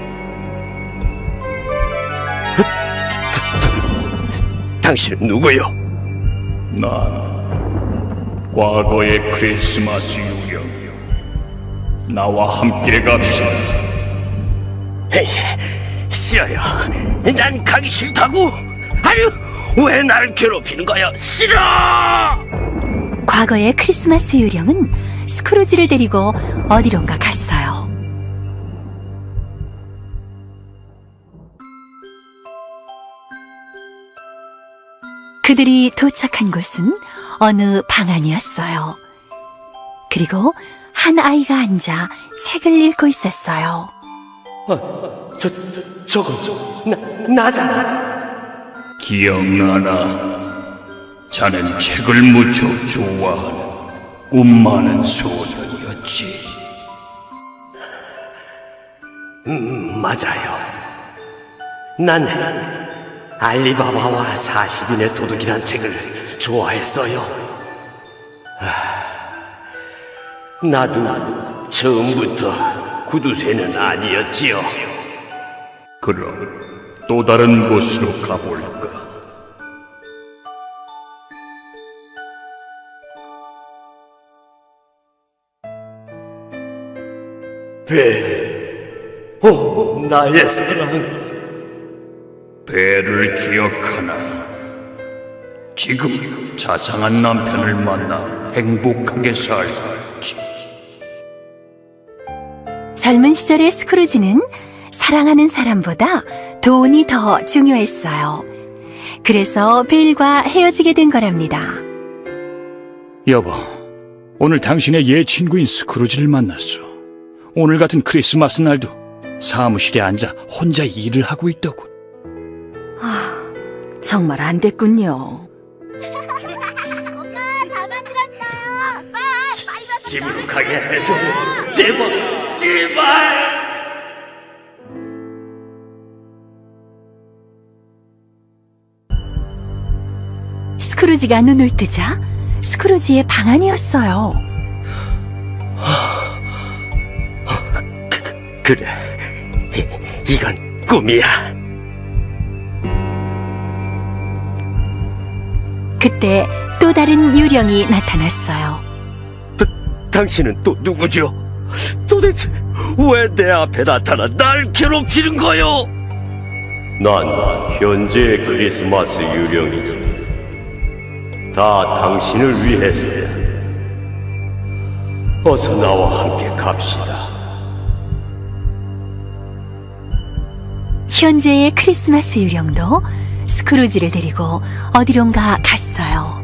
S6: 당신은 누구요?
S14: 난 과거의 크리스마스 유령이요. 나와 함께 갑시다.
S6: 에이, 싫어요. 난 가기 싫다고. 아유, 왜 날 괴롭히는 거야? 싫어!
S9: 과거의 크리스마스 유령은 스크루지를 데리고 어디론가 갔어요. 그들이 도착한 곳은 어느 방 안이었어요. 그리고 한 아이가 앉아 책을 읽고 있었어요.
S6: 저건 나잖아.
S14: 기억나나? 자넨 책을 무척 좋아하는 꿈 많은 소년이었지.
S6: 맞아요. 난 알리바바와 40인의 도둑이란 책을 좋아했어요. 나도 처음부터 구두쇠는 아니었지요.
S14: 그럼 또 다른 곳으로 가볼까?
S6: 오, 나의 사랑.
S14: 배를 기억하나? 지금 자상한 남편을 만나 행복하게 살지.
S9: 젊은 시절의 스크루지는 사랑하는 사람보다 돈이 더 중요했어요. 그래서 벨과 헤어지게 된 거랍니다.
S14: 여보, 오늘 당신의 옛 친구인 스크루지를 만났어. 오늘 같은 크리스마스 날도 사무실에 앉아 혼자 일을 하고 있더군.
S2: 정말 안 됐군요.
S1: 엄마, 다 만들었어요. 아빠, 빨리
S6: 집으로 가게 해줘. 제발, 제발.
S9: 스크루지가 눈을 뜨자 스크루지의 방 안이었어요.
S6: 그래, 이건 꿈이야.
S9: 그때 또 다른 유령이 나타났어요.
S6: 당신은 또 누구죠? 도대체 왜 내 앞에 나타나 날 괴롭히는 거요?
S15: 난 현재의 크리스마스 유령이지. 다 당신을 위해서야. 어서 나와 함께 갑시다.
S9: 현재의 크리스마스 유령도 스크루지를 데리고 어디론가 갔어요.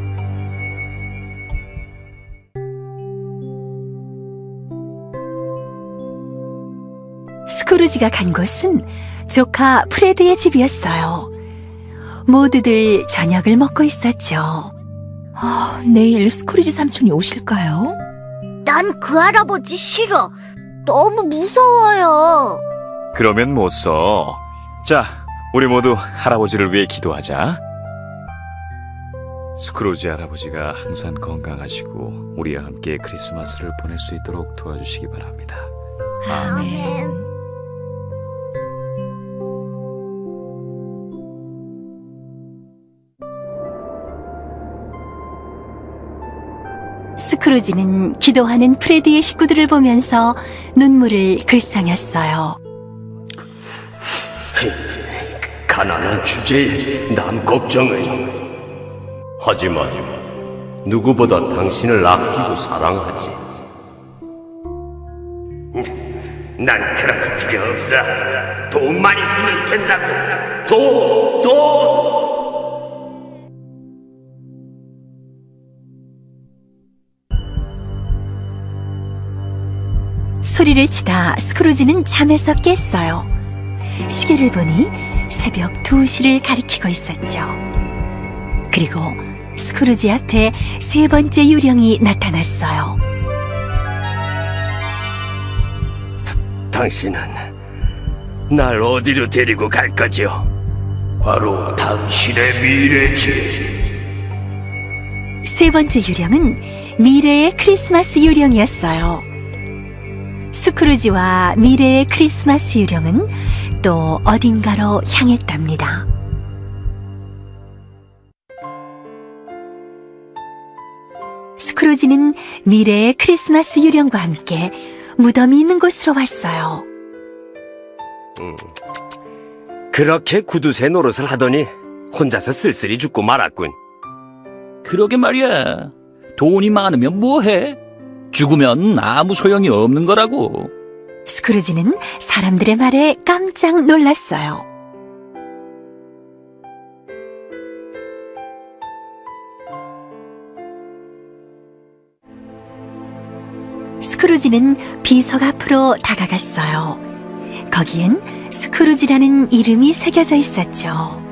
S9: 스크루지가 간 곳은 조카 프레드의 집이었어요. 모두들 저녁을 먹고 있었죠.
S2: 내일 스크루지 삼촌이 오실까요?
S8: 난 그 할아버지 싫어. 너무 무서워요.
S13: 그러면 못 써. 자, 우리 모두 할아버지를 위해 기도하자. 스크루지 할아버지가 항상 건강하시고 우리와 함께 크리스마스를 보낼 수 있도록 도와주시기 바랍니다.
S2: 아멘.
S7: 스크루지는 기도하는 프레디의 식구들을 보면서 눈물을 글썽였어요.
S15: 가난한 주제에 남 걱정을. 하지만 누구보다 당신을 아끼고 사랑하지. 난 그런 거 필요 없어. 돈만 있으면 된다고. 돈.
S7: 소리를 치다 스크루지는 잠에서 깼어요. 시계를 보니 새벽 2시를 가리키고 있었죠. 그리고 스크루지 앞에 세 번째 유령이 나타났어요.
S15: 당신은 날 어디로 데리고 갈 거죠? 바로 당신의 미래지.
S7: 세 번째 유령은 미래의 크리스마스 유령이었어요. 스크루지와 미래의 크리스마스 유령은 또 어딘가로 향했답니다. 스크루지는 미래의 크리스마스 유령과 함께 무덤이 있는 곳으로 왔어요.
S15: 그렇게 구두쇠 노릇을 하더니 혼자서 쓸쓸히 죽고 말았군.
S5: 그러게 말이야. 돈이 많으면 뭐해? 죽으면 아무 소용이 없는 거라고.
S7: 스크루지는 사람들의 말에 깜짝 놀랐어요. 스크루지는 비석 앞으로 다가갔어요. 거기엔 스크루지라는 이름이 새겨져 있었죠.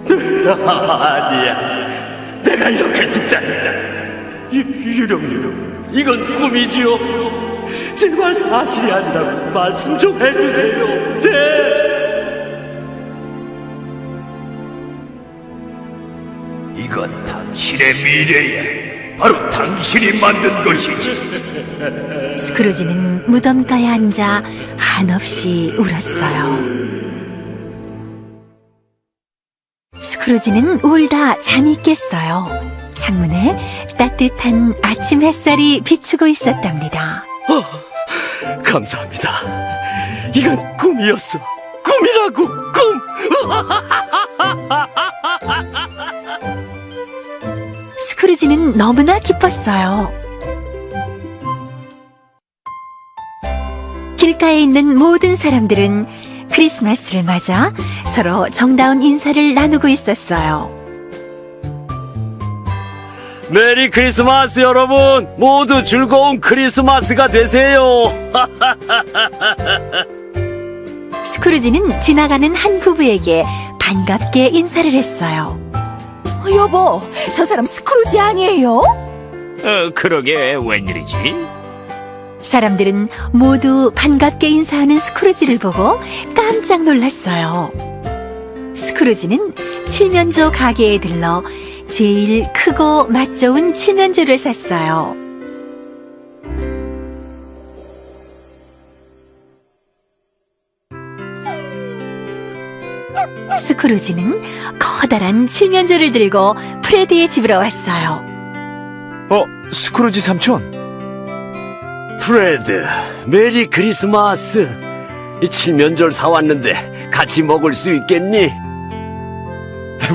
S15: 아니야. 내가 이렇게 죽다니. 유령. 이건 꿈이지요. 제발 사실이 아니라고 말씀 좀 해주세요. 네. 이건 당신의 미래야. 바로 당신이 만든 것이지.
S7: 스크루지는 무덤가에 앉아 한없이 울었어요. 스크루지는 울다 잠이 깼어요. 창문에 따뜻한 아침 햇살이 비추고 있었답니다.
S15: 감사합니다. 이건 꿈이었어. 꿈이라고. 꿈.
S7: 스크루지는 너무나 기뻤어요. 길가에 있는 모든 사람들은 크리스마스를 맞아 서로 정다운 인사를 나누고 있었어요.
S15: 메리 크리스마스 여러분. 모두 즐거운 크리스마스가 되세요.
S7: 스크루지는 지나가는 한 부부에게 반갑게 인사를 했어요.
S9: 여보, 저 사람 스크루지 아니에요?
S6: 그러게 웬일이지?
S7: 사람들은 모두 반갑게 인사하는 스크루지를 보고 깜짝 놀랐어요. 스크루지는 칠면조 가게에 들러 제일 크고 맛 좋은 칠면조를 샀어요. 스크루지는 커다란 칠면조를 들고 프레디의 집으로 왔어요.
S13: 스크루지 삼촌.
S15: 프레드, 메리 크리스마스. 이 칠면조를 사왔는데 같이 먹을 수 있겠니?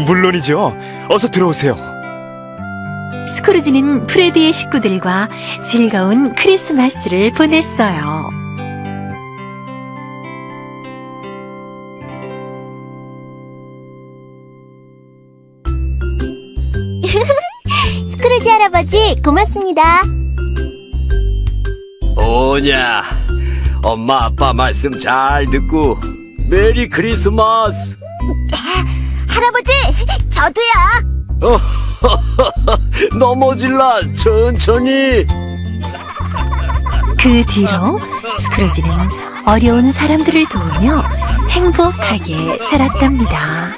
S13: 물론이죠. 어서 들어오세요.
S7: 스크루지는 프레디의 식구들과 즐거운 크리스마스를 보냈어요.
S1: 스크루지 할아버지, 고맙습니다.
S15: 오냐, 엄마 아빠 말씀 잘 듣고 메리 크리스마스.
S8: 할아버지, 저도요.
S15: 넘어질라 천천히.
S7: 그 뒤로 스크루지는 어려운 사람들을 도우며 행복하게 살았답니다.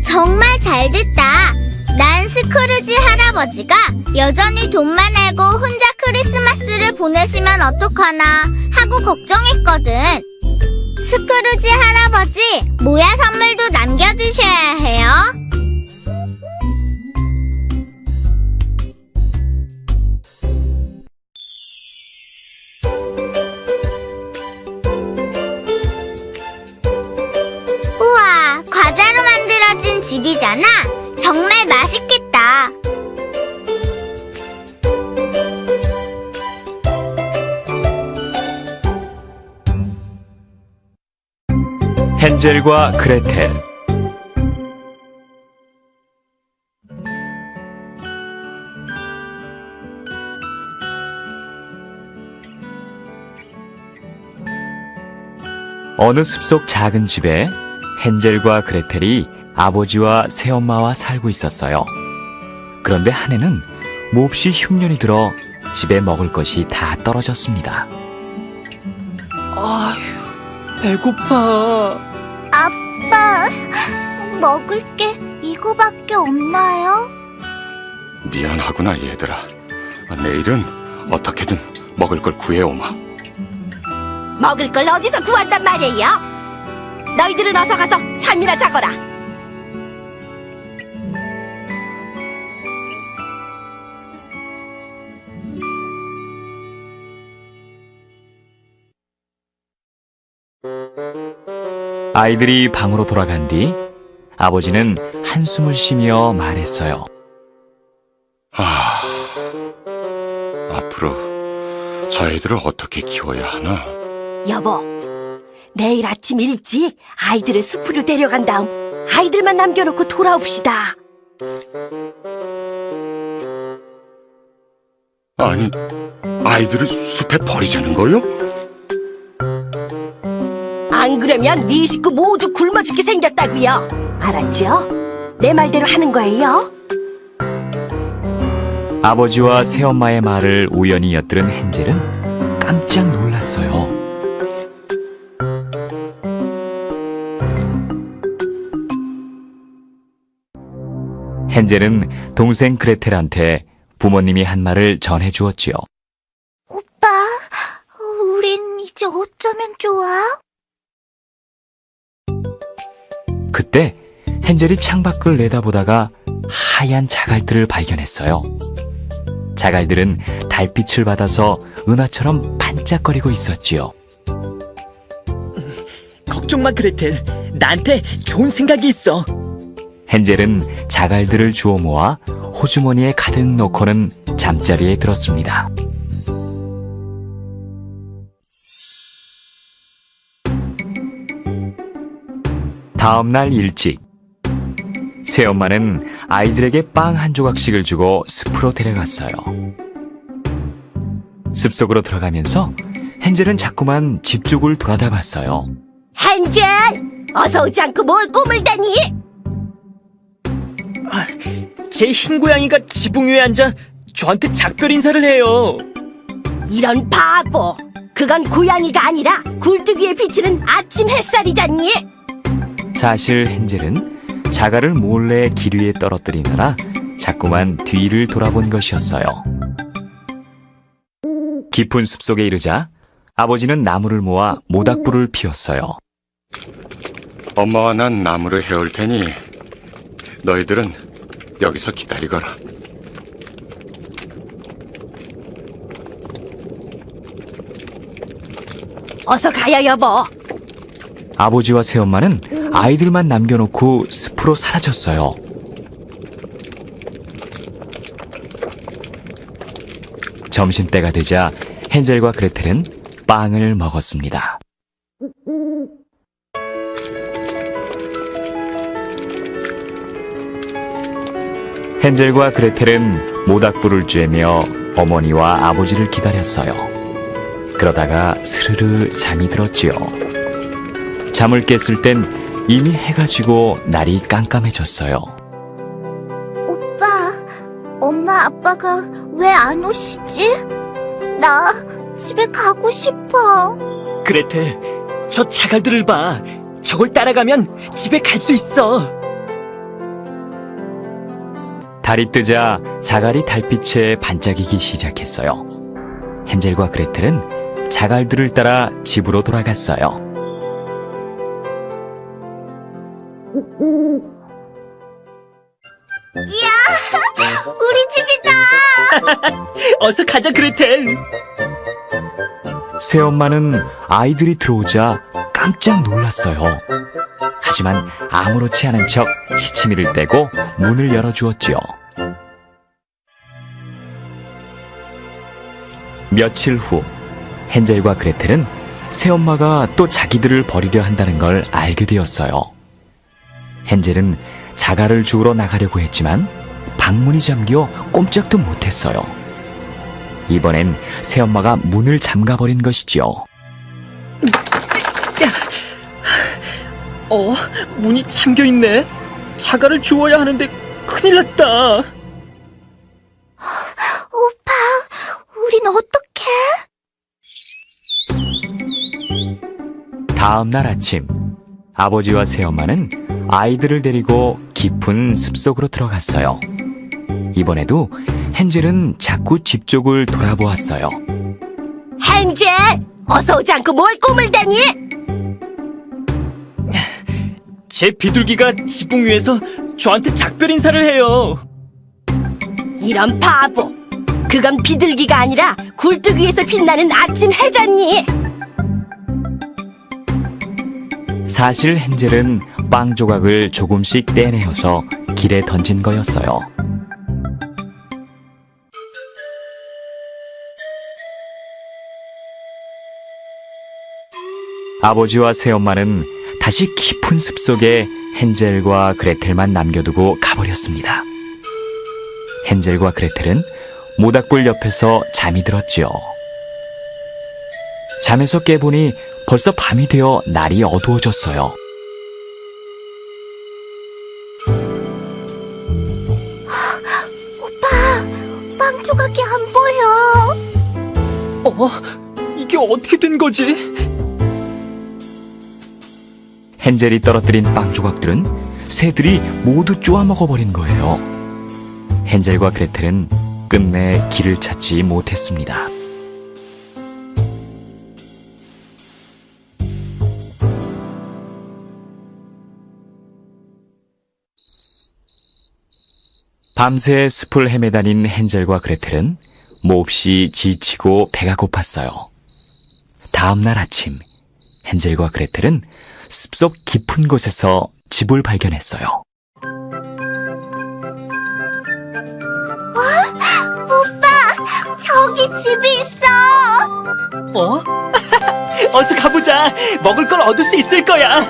S1: 정말 잘 됐다. 난 스크루지 할아버지가 여전히 돈만 알고 혼자 크리스마스를 보내시면 어떡하나 하고 걱정했거든. 스크루지 할아버지, 모야 선물도 남겨주셔야 해요. 집이잖아. 정말 맛있겠다.
S13: 헨젤과 그레텔. 어느 숲속 작은 집에 헨젤과 그레텔이 아버지와 새엄마와 살고 있었어요. 그런데 한 해는 몹시 흉년이 들어 집에 먹을 것이 다 떨어졌습니다.
S4: 아휴, 배고파.
S1: 아빠, 먹을 게 이거밖에 없나요?
S3: 미안하구나, 얘들아. 내일은 어떻게든 먹을 걸 구해오마.
S2: 먹을 걸 어디서 구한단 말이에요? 너희들은 어서 가서 잠이나 자거라.
S13: 아이들이 방으로 돌아간 뒤 아버지는 한숨을 쉬며 말했어요.
S3: 앞으로 저희들을 어떻게 키워야 하나?
S2: 여보, 내일 아침 일찍 아이들을 숲으로 데려간 다음 아이들만 남겨놓고 돌아옵시다.
S3: 아니, 아이들을 숲에 버리자는 거요?
S2: 안 그러면 네 식구 모두 굶어 죽게 생겼다고요. 알았죠? 내 말대로 하는 거예요.
S13: 아버지와 새엄마의 말을 우연히 엿들은 헨젤은 깜짝 놀랐어요. 헨젤은 동생 그레텔한테 부모님이 한 말을 전해주었지요.
S1: 오빠, 우린 이제 어쩌면 좋아?
S13: 그때 헨젤이 창밖을 내다보다가 하얀 자갈들을 발견했어요. 자갈들은 달빛을 받아서 은하처럼 반짝거리고 있었지요.
S4: 걱정 마, 그레텔. 나한테 좋은 생각이 있어.
S13: 헨젤은 자갈들을 주워 모아 호주머니에 가득 넣고는 잠자리에 들었습니다. 다음 날 일찍 새엄마는 아이들에게 빵 한 조각씩을 주고 숲으로 데려갔어요. 숲속으로 들어가면서 헨젤은 자꾸만 집 쪽을 돌아다 봤어요.
S2: 헨젤! 어서 오지 않고 뭘 꼬물다니?
S4: 제 흰 고양이가 지붕 위에 앉아 저한테 작별 인사를 해요.
S2: 이런 바보! 그건 고양이가 아니라 굴뚝 위에 비치는 아침 햇살이잖니?
S13: 사실 헨젤은 자갈을 몰래 길 위에 떨어뜨리느라 자꾸만 뒤를 돌아본 것이었어요. 깊은 숲속에 이르자 아버지는 나무를 모아 모닥불을 피웠어요.
S3: 엄마와 난 나무를 해올 테니 너희들은 여기서 기다리거라.
S2: 어서 가요, 여보.
S13: 아버지와 새엄마는 아이들만 남겨놓고 숲으로 사라졌어요. 점심때가 되자 헨젤과 그레텔은 빵을 먹었습니다. 헨젤과 그레텔은 모닥불을 쬐며 어머니와 아버지를 기다렸어요. 그러다가 스르르 잠이 들었지요. 잠을 깼을 땐 이미 해가 지고 날이 깜깜해졌어요.
S1: 오빠, 엄마 아빠가 왜 안 오시지? 나 집에 가고 싶어.
S4: 그레텔, 저 자갈들을 봐. 저걸 따라가면 집에 갈 수 있어.
S13: 달이 뜨자 자갈이 달빛에 반짝이기 시작했어요. 헨젤과 그레텔은 자갈들을 따라 집으로 돌아갔어요.
S1: 이야, 우리 집이다.
S4: 어서 가자, 그레텔.
S13: 새엄마는 아이들이 들어오자 깜짝 놀랐어요. 하지만 아무렇지 않은 척 시치미를 떼고 문을 열어주었지요. 며칠 후 헨젤과 그레텔은 새엄마가 또 자기들을 버리려 한다는 걸 알게 되었어요. 헨젤은 자갈을 주우러 나가려고 했지만 방문이 잠겨 꼼짝도 못했어요. 이번엔 새엄마가 문을 잠가버린 것이지요.
S4: 문이 잠겨있네. 자갈을 주워야 하는데 큰일 났다.
S8: 오빠, 우린 어떡해?
S13: 다음 날 아침, 아버지와 새엄마는 아이들을 데리고 깊은 숲속으로 들어갔어요. 이번에도 헨젤은 자꾸 집 쪽을 돌아보았어요.
S9: 헨젤! 어서 오지 않고 뭘 꿈을 대니?
S4: 제 비둘기가 지붕 위에서 저한테 작별 인사를 해요.
S9: 이런 바보! 그건 비둘기가 아니라 굴뚝 위에서 빛나는 아침 해잖니!
S13: 사실 헨젤은 빵 조각을 조금씩 떼내어서 길에 던진 거였어요. 아버지와 새엄마는 다시 깊은 숲속에 헨젤과 그레텔만 남겨두고 가버렸습니다. 헨젤과 그레텔은 모닥불 옆에서 잠이 들었지요. 잠에서 깨보니 벌써 밤이 되어 날이 어두워졌어요.
S8: 오빠, 빵 조각이 안 보여.
S4: 이게 어떻게 된 거지?
S13: 헨젤이 떨어뜨린 빵 조각들은 새들이 모두 쪼아 먹어버린 거예요. 헨젤과 그레텔은 끝내 길을 찾지 못했습니다. 밤새 숲을 헤매다닌 헨젤과 그레텔은 몹시 지치고 배가 고팠어요. 다음 날 아침, 헨젤과 그레텔은 숲속 깊은 곳에서 집을 발견했어요.
S8: 오빠, 저기 집이 있어.
S4: 어서 가보자. 먹을 걸 얻을 수 있을 거야.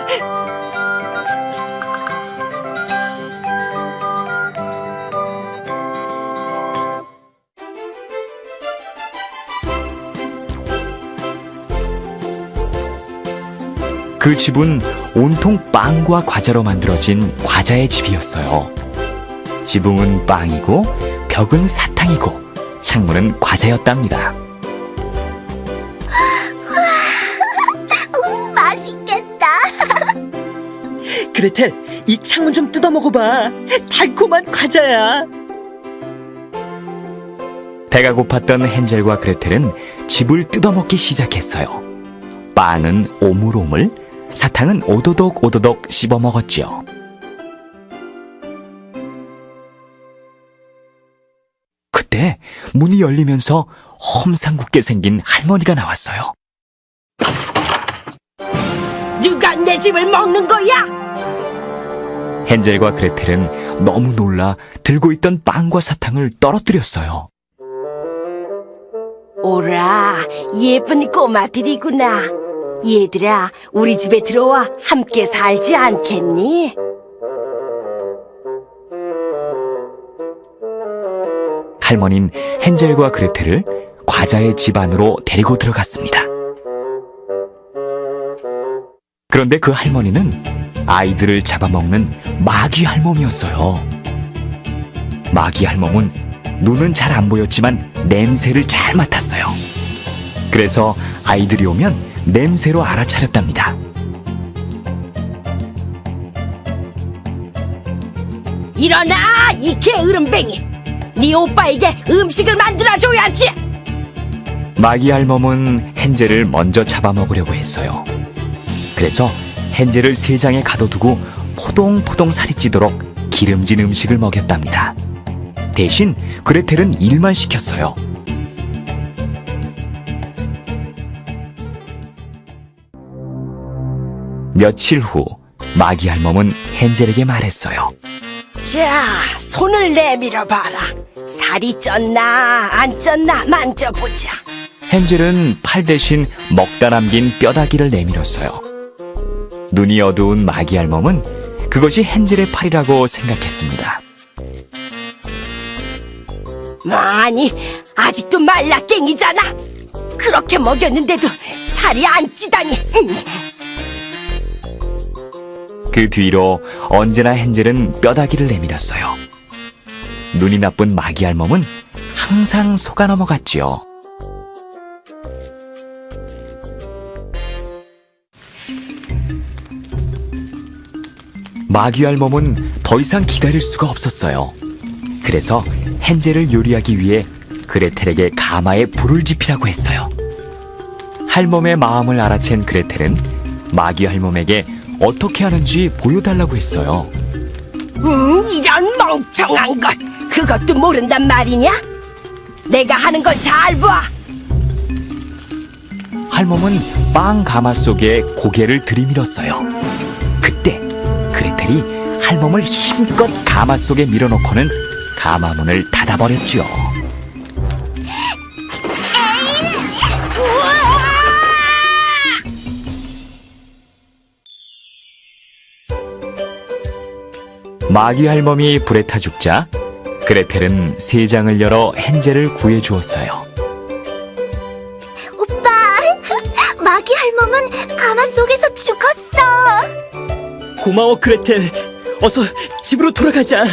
S13: 그 집은 온통 빵과 과자로 만들어진 과자의 집이었어요. 지붕은 빵이고 벽은 사탕이고 창문은 과자였답니다.
S8: 맛있겠다.
S4: 그레텔, 이 창문 좀 뜯어 먹어봐. 달콤한 과자야.
S13: 배가 고팠던 헨젤과 그레텔은 집을 뜯어먹기 시작했어요. 빵은 오물오물, 사탕은 오도독 오도독 씹어먹었지요. 그때 문이 열리면서 험상궂게 생긴 할머니가 나왔어요.
S9: 누가 내 집을 먹는 거야?
S13: 헨젤과 그레텔은 너무 놀라 들고 있던 빵과 사탕을 떨어뜨렸어요.
S9: 오라, 예쁜 꼬마들이구나. 얘들아, 우리 집에 들어와 함께 살지 않겠니?
S13: 할머니는 헨젤과 그레텔을 과자의 집 안으로 데리고 들어갔습니다. 그런데 그 할머니는 아이들을 잡아먹는 마귀 할멈이었어요. 마귀 할멈은 눈은 잘 안 보였지만 냄새를 잘 맡았어요. 그래서 아이들이 오면 냄새로 알아차렸답니다.
S9: 일어나, 이 게으름뱅이! 네 오빠에게 음식을 만들어줘야지!
S13: 마귀 할멈은 헨젤을 먼저 잡아먹으려고 했어요. 그래서 헨젤을 세장에 가둬두고 포동포동 살이 찌도록 기름진 음식을 먹였답니다. 대신 그레텔은 일만 시켰어요. 며칠 후 마귀 할멈은 헨젤에게 말했어요.
S2: 자, 손을 내밀어 봐라. 살이 쪘나 안 쪘나 만져보자.
S13: 헨젤은 팔 대신 먹다 남긴 뼈다귀를 내밀었어요. 눈이 어두운 마귀 할멈은 그것이 헨젤의 팔이라고 생각했습니다.
S2: 아니, 아직도 말라깽이잖아. 그렇게 먹였는데도 살이 안 찌다니.
S13: 그 뒤로 언제나 헨젤은 뼈다귀를 내밀었어요. 눈이 나쁜 마귀 할멈은 항상 속아 넘어갔지요. 마귀 할멈은 더 이상 기다릴 수가 없었어요. 그래서 헨젤을 요리하기 위해 그레텔에게 가마에 불을 지피라고 했어요. 할멈의 마음을 알아챈 그레텔은 마귀 할멈에게 어떻게 하는지 보여달라고 했어요.
S2: 이런 멍청한 것. 그것도 모른단 말이냐? 내가 하는 걸 잘 봐.
S13: 할멈은 빵 가마 속에 고개를 들이밀었어요. 그때 그레텔이 할멈을 힘껏 가마 속에 밀어넣고는 가마 문을 닫아버렸죠. 마귀 할멈이 불에 타 죽자 그레텔은 세장을 열어 헨젤을 구해 주었어요.
S8: 오빠, 마귀 할멈은 가마 속에서 죽었어.
S4: 고마워, 그레텔. 어서 집으로 돌아가자.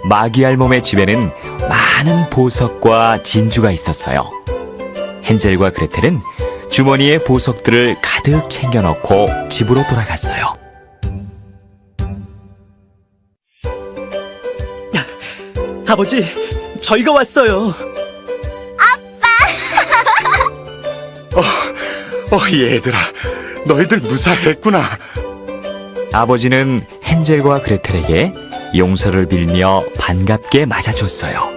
S13: 마귀 할멈의 집에는 많은 보석과 진주가 있었어요. 헨젤과 그레텔은 주머니에 보석들을 가득 챙겨 넣고 집으로 돌아갔어요.
S4: 아버지, 저희가 왔어요.
S3: 얘들아, 너희들 무사했구나.
S13: 아버지는 헨젤과 그레텔에게 용서를 빌며 반갑게 맞아줬어요.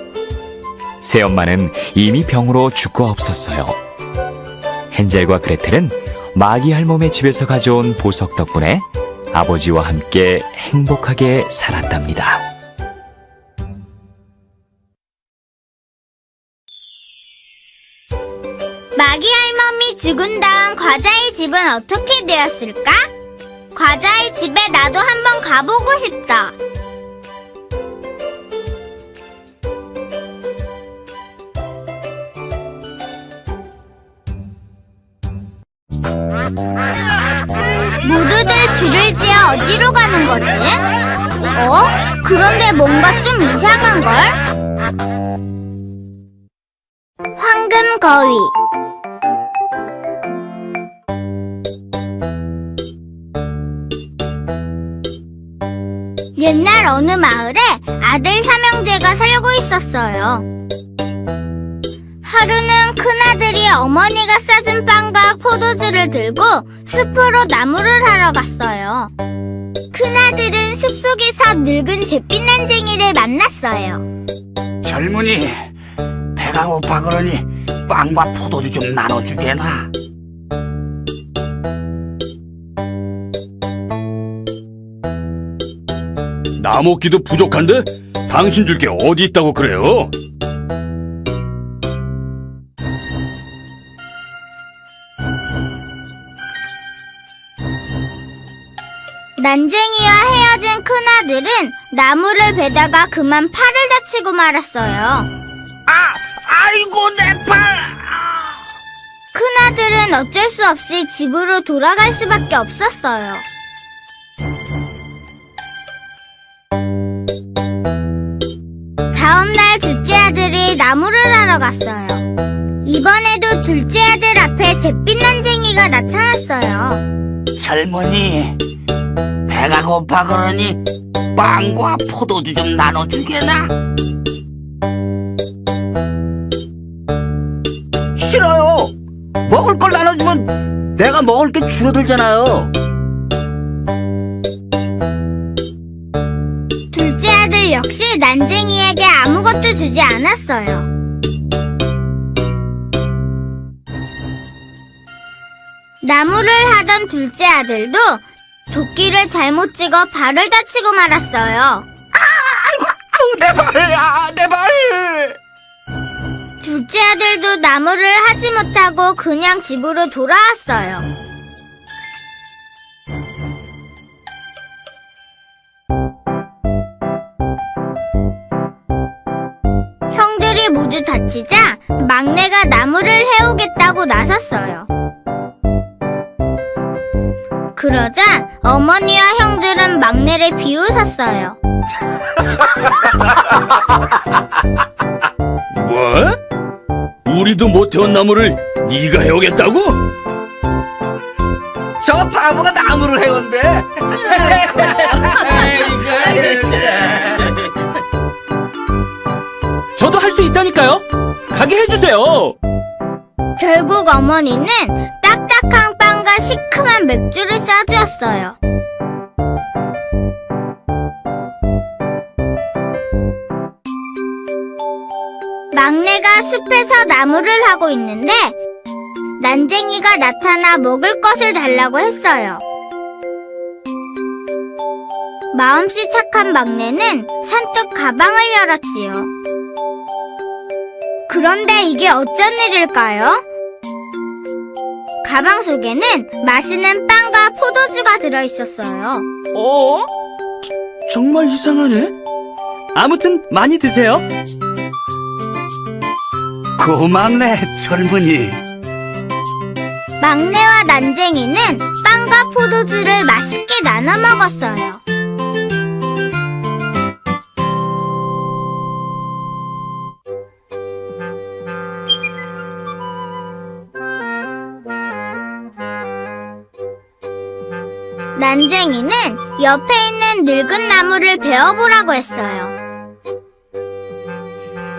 S13: 새엄마는 이미 병으로 죽고 없었어요. 헨젤과 그레텔은 마귀 할멈의 집에서 가져온 보석 덕분에 아버지와 함께 행복하게 살았답니다.
S1: 마귀 할멈이 죽은 다음 과자의 집은 어떻게 되었을까? 과자의 집에 나도 한번 가보고 싶다. 모두들 줄을 지어 어디로 가는 거지? 그런데 뭔가 좀 이상한걸? 황금 거위. 옛날 어느 마을에 아들 삼형제가 살고 있었어요. 하루는 큰아들이 어머니가 싸준 빵과 포도주를 들고 숲으로 나무를 하러 갔어요. 큰아들은 숲속에서 늙은 잿빛 난쟁이를 만났어요.
S10: 젊은이, 배가 고파 그러니 빵과 포도주 좀 나눠주게나.
S6: 나 먹기도 부족한데 당신 줄 게 어디 있다고 그래요?
S1: 난쟁이와 헤어진 큰아들은 나무를 베다가 그만 팔을 다치고 말았어요.
S10: 아이고 내 팔!
S1: 큰아들은 어쩔 수 없이 집으로 돌아갈 수밖에 없었어요. 다음날 둘째 아들이 나무를 하러 갔어요. 이번에도 둘째 아들 앞에 잿빛 난쟁이가 나타났어요.
S10: 젊은이, 배가 고파 그러니 빵과 포도주 좀 나눠주게나. 싫어요. 먹을 걸 나눠주면 내가 먹을 게 줄어들잖아요.
S1: 둘째 아들 역시 난쟁이에게 아무것도 주지 않았어요. 나무를 하던 둘째 아들도 도끼를 잘못 찍어 발을 다치고 말았어요.
S3: 내 발! 내 발!
S1: 둘째 아들도 나무를 하지 못하고 그냥 집으로 돌아왔어요. 형들이 모두 다치자 막내가 나무를 해오겠다고 나섰어요. 그러자 어머니와 형들은 막내를 비웃었어요.
S6: 뭐? 우리도 못 해온 나무를 네가 해오겠다고?
S10: 저 바보가 나무를 해온대.
S4: 저도 할 수 있다니까요. 가게 해주세요.
S1: 결국 어머니는 딱딱한 빵과 시큼한 맥주를 싸주었어요. 막내가 숲에서 나무를 하고 있는데 난쟁이가 나타나 먹을 것을 달라고 했어요. 마음씨 착한 막내는 선뜻 가방을 열었지요. 그런데 이게 어쩐 일일까요? 가방 속에는 맛있는 빵과 포도주가 들어있었어요.
S4: 정말 이상하네. 아무튼 많이 드세요.
S6: 고맙네, 젊은이.
S1: 막내와 난쟁이는 빵과 포도주를 맛있게 나눠 먹었어요. 난쟁이는 옆에 있는 늙은 나무를 베어보라고 했어요.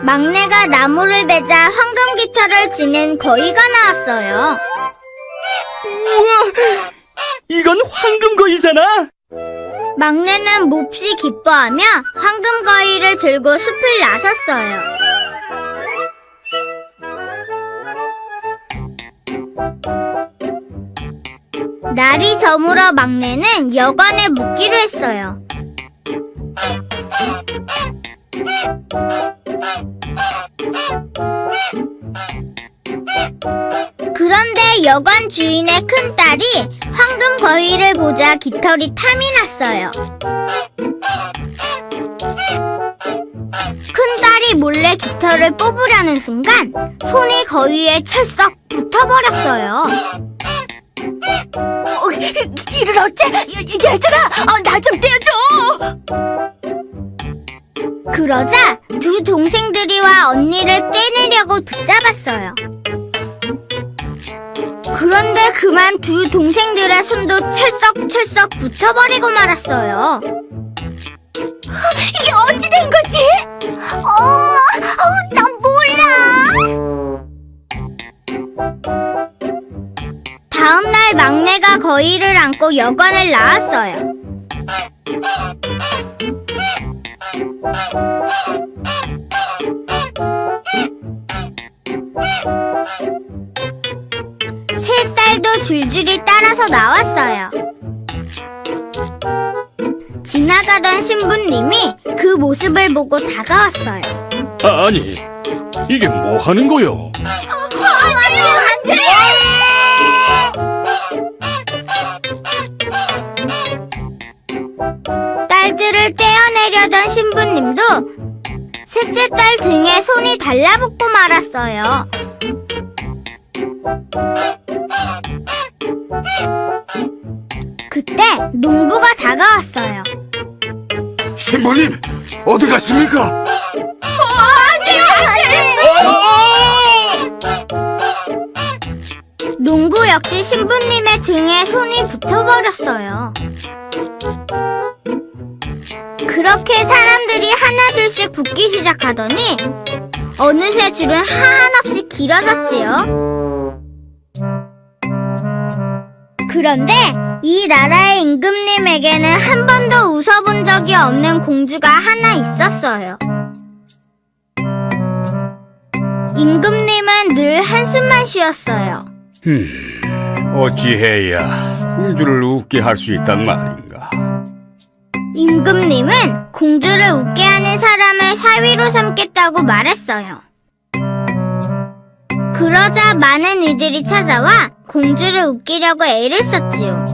S1: 막내가 나무를 베자 황금 깃털을 지닌 거위가 나왔어요.
S4: 우와! 이건 황금거위잖아.
S1: 막내는 몹시 기뻐하며 황금 거위를 들고 숲을 나섰어요. 날이 저물어 막내는 여관에 묵기로 했어요. 그런데 여관 주인의 큰딸이 황금 거위를 보자 깃털이 탐이 났어요. 큰딸이 몰래 깃털을 뽑으려는 순간 손이 거위에 철썩 붙어버렸어요.
S9: 이를 어째? 얘들아, 나 좀 떼어줘.
S1: 그러자 두 동생들이와 언니를 떼내려고 붙잡았어요. 그런데 그만 두 동생들의 손도 철썩철썩 붙어버리고 말았어요.
S9: 이게 어찌 된 거지?
S1: 엄마, 난 몰라. 다음날 막내가 거위를 안고 여관을 나왔어요. 세 딸도 줄줄이 따라서 나왔어요. 지나가던 신부님이 그 모습을 보고 다가왔어요.
S14: 아니, 이게 뭐 하는 거요?
S1: 안 돼! 딸들을 떼어내려던 신부님도 셋째 딸 등에 손이 달라붙고 말았어요. 그때 농부가 다가왔어요.
S3: 신부님, 어디 가십니까?
S1: 안 돼! 농부 역시 신부님의 등에 손이 붙어버렸어요. 그렇게 사람들이 하나둘씩 붙기 시작하더니 어느새 줄은 한없이 길어졌지요. 그런데 이 나라의 임금님에게는 한 번도 웃어본 적이 없는 공주가 하나 있었어요. 임금님은 늘 한숨만 쉬었어요.
S6: 어찌해야 공주를 웃게 할 수 있단 말인가?
S1: 임금님은 공주를 웃게 하는 사람을 사위로 삼겠다고 말했어요. 그러자 많은 이들이 찾아와 공주를 웃기려고 애를 썼지요.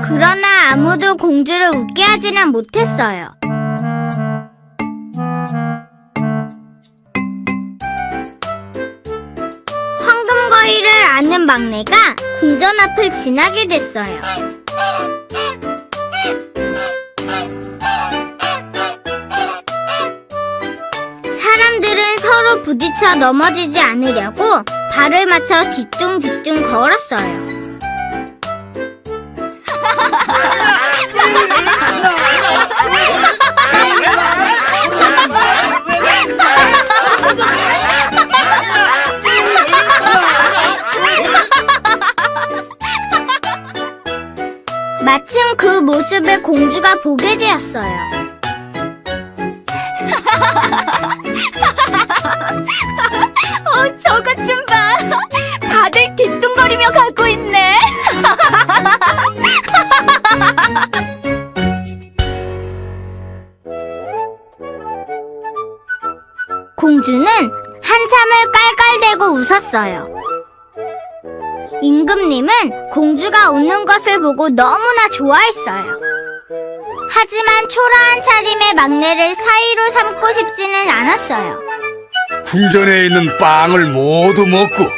S1: 그러나 아무도 공주를 웃게 하지는 못했어요. 황금거위를 아는 막내가 궁전 앞을 지나게 됐어요. 사람들은 서로 부딪혀 넘어지지 않으려고 발을 맞춰 뒤뚱뒤뚱 걸었어요. 마침 그 모습을 공주가 보게 되었어요.
S8: 저것 좀 봐. 다들 뒤뚱거리며 가고 있네.
S1: 공주는 한참을 깔깔대고 웃었어요. 임금님은 공주가 웃는 것을 보고 너무나 좋아했어요. 하지만 초라한 차림의 막내를 사위로 삼고 싶지는 않았어요.
S6: 궁전에 있는 빵을 모두 먹고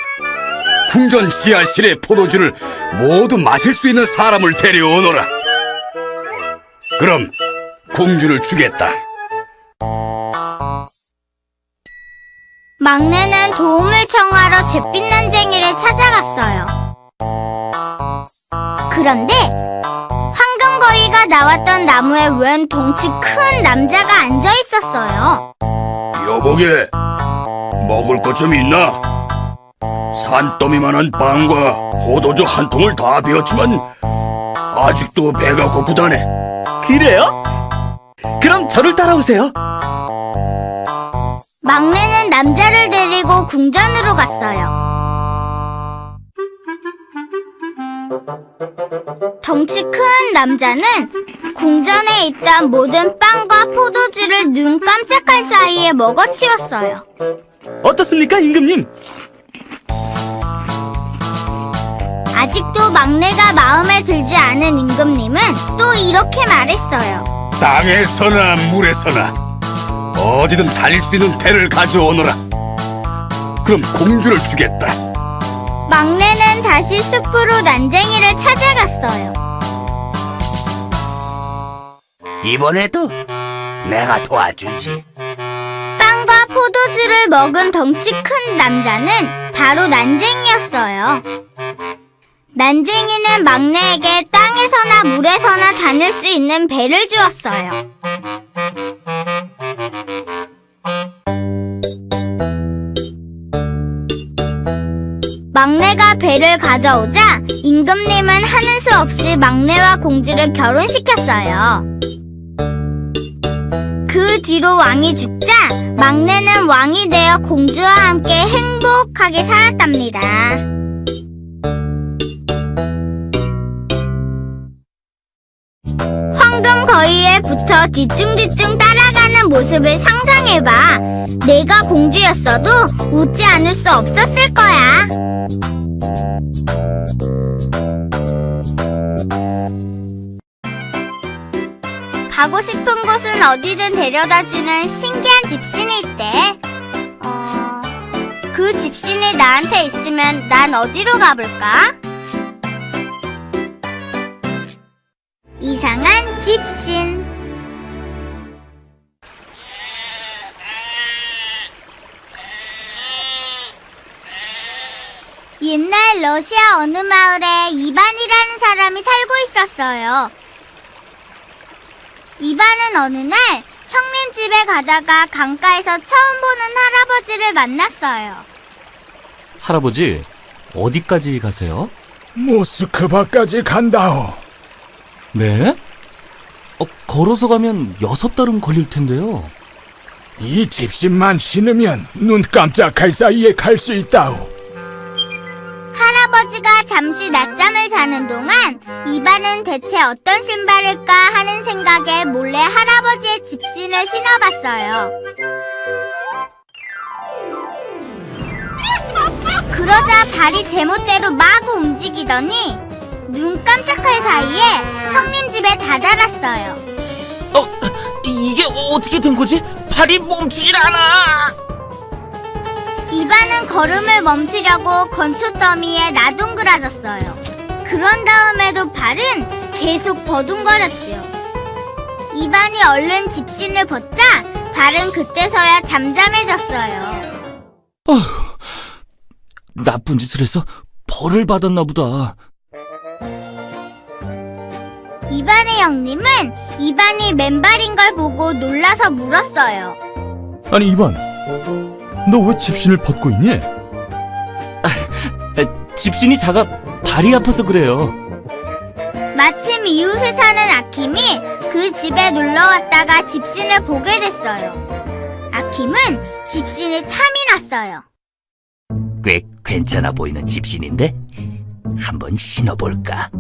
S6: 궁전 지하실의 포도주를 모두 마실 수 있는 사람을 데려오너라. 그럼 공주를 주겠다.
S1: 막내는 도움을 청하러 잿빛 난쟁이를 찾아갔어요. 그런데 황금거위가 나왔던 나무에 웬 덩치 큰 남자가 앉아 있었어요.
S6: 여보게, 먹을 것 좀 있나? 산더미만한 빵과 포도주 한 통을 다 비웠지만 아직도 배가 고프다네.
S4: 그래요? 그럼 저를 따라오세요.
S1: 막내는 남자를 데리고 궁전으로 갔어요. 덩치 큰 남자는 궁전에 있던 모든 빵과 포도주를 눈 깜짝할 사이에 먹어치웠어요.
S4: 어떻습니까, 임금님?
S1: 아직도 막내가 마음에 들지 않은 임금님은 또 이렇게 말했어요.
S6: 땅에서나 물에서나 어디든 달릴 수 있는 배를 가져오너라. 그럼 공주를 주겠다.
S1: 막내는 다시 숲으로 난쟁이를 찾아갔어요.
S10: 이번에도 내가 도와주지.
S1: 빵과 포도주를 먹은 덩치 큰 남자는 바로 난쟁이였어요. 난쟁이는 막내에게 땅에서나 물에서나 다닐 수 있는 배를 주었어요. 막내가 배를 가져오자 임금님은 하는 수 없이 막내와 공주를 결혼시켰어요. 그 뒤로 왕이 죽자 막내는 왕이 되어 공주와 함께 행복하게 살았답니다. 황금거위에 붙어 뒤뚱뒤뚱 따라가는 모습을 상상해봐. 내가 공주였어도 웃지 않을 수 없었을 거야. 가고 싶은 곳은 어디든 데려다주는 신기한 집신이 있대. 그 집신이 나한테 있으면 난 어디로 가볼까? 이상한 집신. 옛날 러시아 어느 마을에 이반이라는 사람이 살고 있었어요. 이반은 어느 날 형님 집에 가다가 강가에서 처음 보는 할아버지를 만났어요.
S13: 할아버지, 어디까지 가세요?
S14: 모스크바까지 간다오.
S13: 네? 걸어서 가면 6달은 걸릴 텐데요.
S14: 이 집신만 신으면 눈 깜짝할 사이에 갈 수 있다오.
S1: 할아버지가 잠시 낮잠을 자는 동안 이반은 대체 어떤 신발일까 하는 생각에 몰래 할아버지의 집신을 신어봤어요. 그러자 발이 제멋대로 마구 움직이더니 눈 깜짝할 사이에 형님 집에 다다랐어요.
S12: 이게 어떻게 된 거지? 발이 멈추질 않아.
S1: 이반은 걸음을 멈추려고 건초 더미에 나동그라졌어요. 그런 다음에도 발은 계속 버둥거렸지요. 이반이 얼른 집신을 벗자 발은 그때서야 잠잠해졌어요.
S4: 나쁜 짓을 해서 벌을 받았나 보다.
S1: 이반의 형님은 이반이 맨발인 걸 보고 놀라서 물었어요.
S16: 아니 이반, 너 왜 집신을 벗고 있니?
S4: 집신이 작아 발이 아파서 그래요.
S1: 마침 이웃에 사는 아킴이 그 집에 놀러왔다가 집신을 보게 됐어요. 아킴은 집신에 탐이 났어요.
S12: 꽤 괜찮아 보이는 집신인데 한번 신어볼까?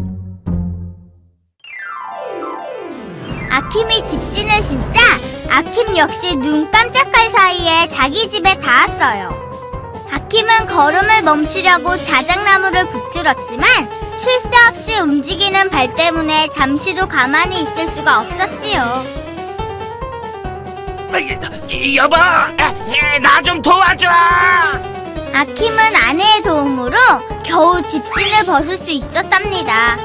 S1: 아킴이 집신을 신자 아킴 역시 눈 깜짝할 사이에 자기 집에 닿았어요. 아킴은 걸음을 멈추려고 자작나무를 붙들었지만 쉴 새 없이 움직이는 발 때문에 잠시도 가만히 있을 수가 없었지요.
S12: 여보, 나 좀 도와줘.
S1: 아킴은 아내의 도움으로 겨우 집신을 벗을 수 있었답니다.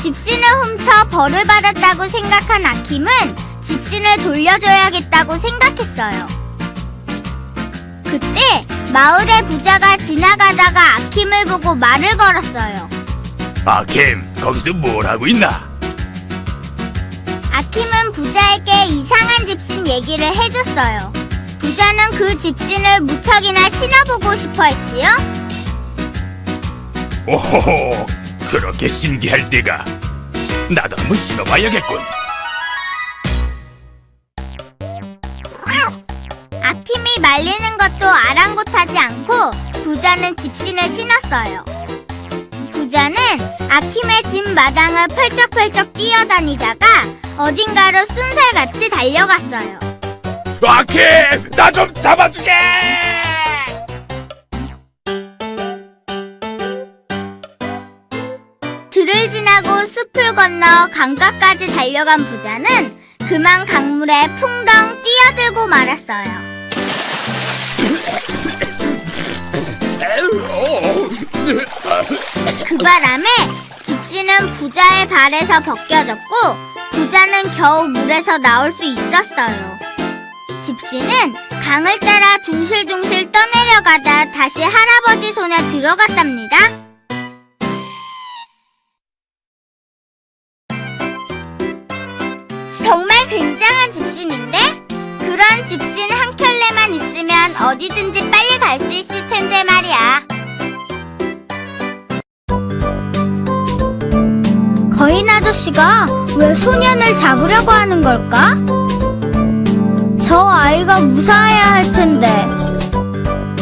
S1: 집신을 훔쳐 벌을 받았다고 생각한 아킴은 집신을 돌려줘야겠다고 생각했어요. 그때 마을의 부자가 지나가다가 아킴을 보고 말을 걸었어요.
S3: 아킴, 거기서 뭘 하고 있나?
S1: 아킴은 부자에게 이상한 집신 얘기를 해줬어요. 부자는 그 집신을 무척이나 신어보고 싶어 했지요.
S3: 오호호, 그렇게 신기할 때가. 나도 한번 신어봐야겠군.
S1: 아킴이 말리는 것도 아랑곳하지 않고 부자는 집신을 신었어요. 부자는 아킴의 집 마당을 펄쩍펄쩍 뛰어다니다가 어딘가로 쏜살같이 달려갔어요.
S3: 아킴, 나 좀 잡아주게!
S1: 들을 지나고 숲을 건너 강가까지 달려간 부자는 그만 강물에 풍덩 뛰어들고 말았어요. 그 바람에 집신은 부자의 발에서 벗겨졌고 부자는 겨우 물에서 나올 수 있었어요. 집신은 강을 따라 둥실둥실 떠내려가다 다시 할아버지 손에 들어갔답니다. 정말 굉장한 집신인데? 그런 집신 한 켤레만 있으면 어디든지 빨리 갈 수 있을 텐데 말이야. 거인 아저씨가 왜 소년을 잡으려고 하는 걸까? 저 아이가 무사해야 할 텐데.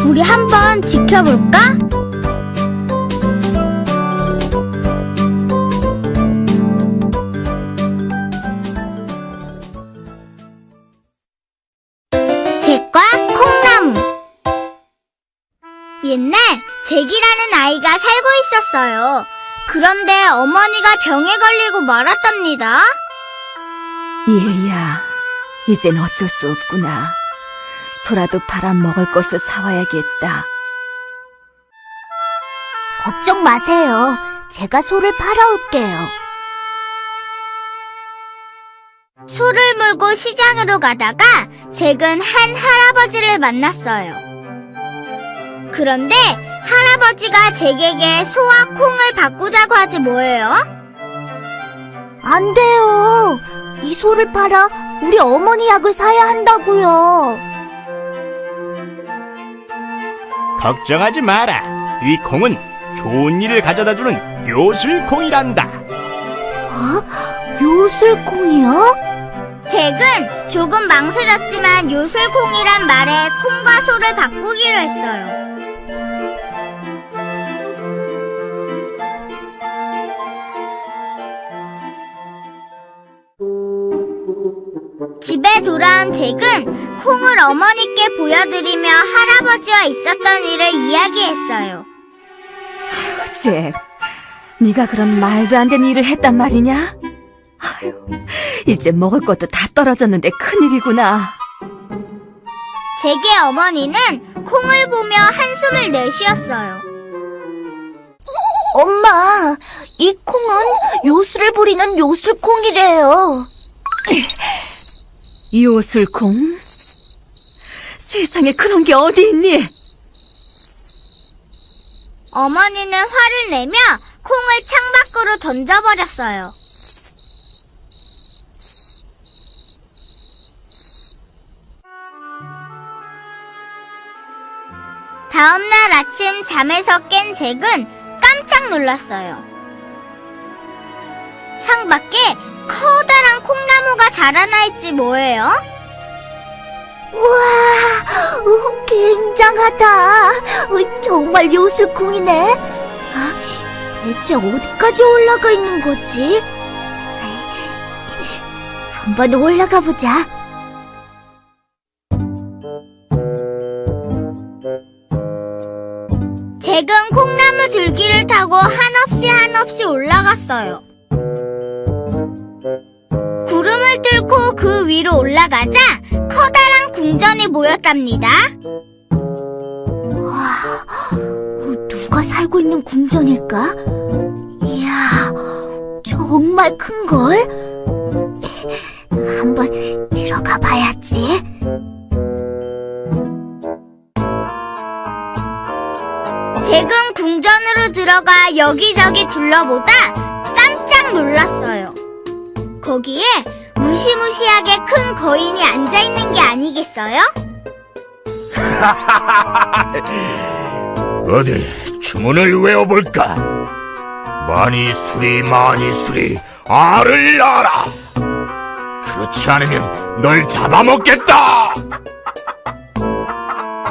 S1: 우리 한번 지켜볼까? 잭과 콩나무. 옛날 잭이라는 아이가 살고 있었어요. 그런데 어머니가 병에 걸리고 말았답니다.
S7: 얘야, 이젠 어쩔 수 없구나. 소라도 팔아 먹을 것을 사와야겠다.
S1: 걱정 마세요. 제가 소를 팔아올게요. 소를 몰고 시장으로 가다가 잭은 한 할아버지를 만났어요. 그런데 할아버지가 잭에게 소와 콩을 바꾸자고 하지 뭐예요? 안 돼요. 이 소를 팔아 우리 어머니 약을 사야 한다고요.
S14: 걱정하지 마라. 이 콩은 좋은 일을 가져다주는 요술콩이란다.
S1: 어? 요술콩이요? 잭! 잭은 조금 망설였지만 요술콩이란 말에 콩과 소를 바꾸기로 했어요. 집에 돌아온 잭은 콩을 어머니께 보여드리며 할아버지와 있었던 일을 이야기했어요.
S7: 잭, 네가 그런 말도 안 되는 일을 했단 말이냐? 아유, 이제 먹을 것도 다 떨어졌는데 큰일이구나.
S1: 잭의 어머니는 콩을 보며 한숨을 내쉬었어요.
S8: 엄마, 이 콩은 요술을 부리는 요술콩이래요.
S7: 요술콩? 세상에 그런 게 어디 있니?
S1: 어머니는 화를 내며 콩을 창밖으로 던져버렸어요. 다음날 아침 잠에서 깬 잭은 깜짝 놀랐어요. 창밖에 커다란 콩나무가 자라나 있지 뭐예요?
S8: 우와, 굉장하다. 정말 요술콩이네. 대체 어디까지 올라가 있는 거지? 한번 올라가 보자.
S1: 잭은 콩나무 줄기를 타고 한없이 올라갔어요. 구름을 뚫고 그 위로 올라가자 커다란 궁전이 보였답니다.
S8: 와, 누가 살고 있는 궁전일까? 이야, 정말 큰걸? 한번 들어가 봐야지.
S1: 잭은 궁전으로 들어가 여기저기 둘러보다 깜짝 놀랐어요. 거기에 무시무시하게 큰 거인이 앉아있는 게 아니겠어요?
S3: 어디 주문을 외워볼까? 많이 수리 알을 낳아라. 그렇지 않으면 널 잡아먹겠다.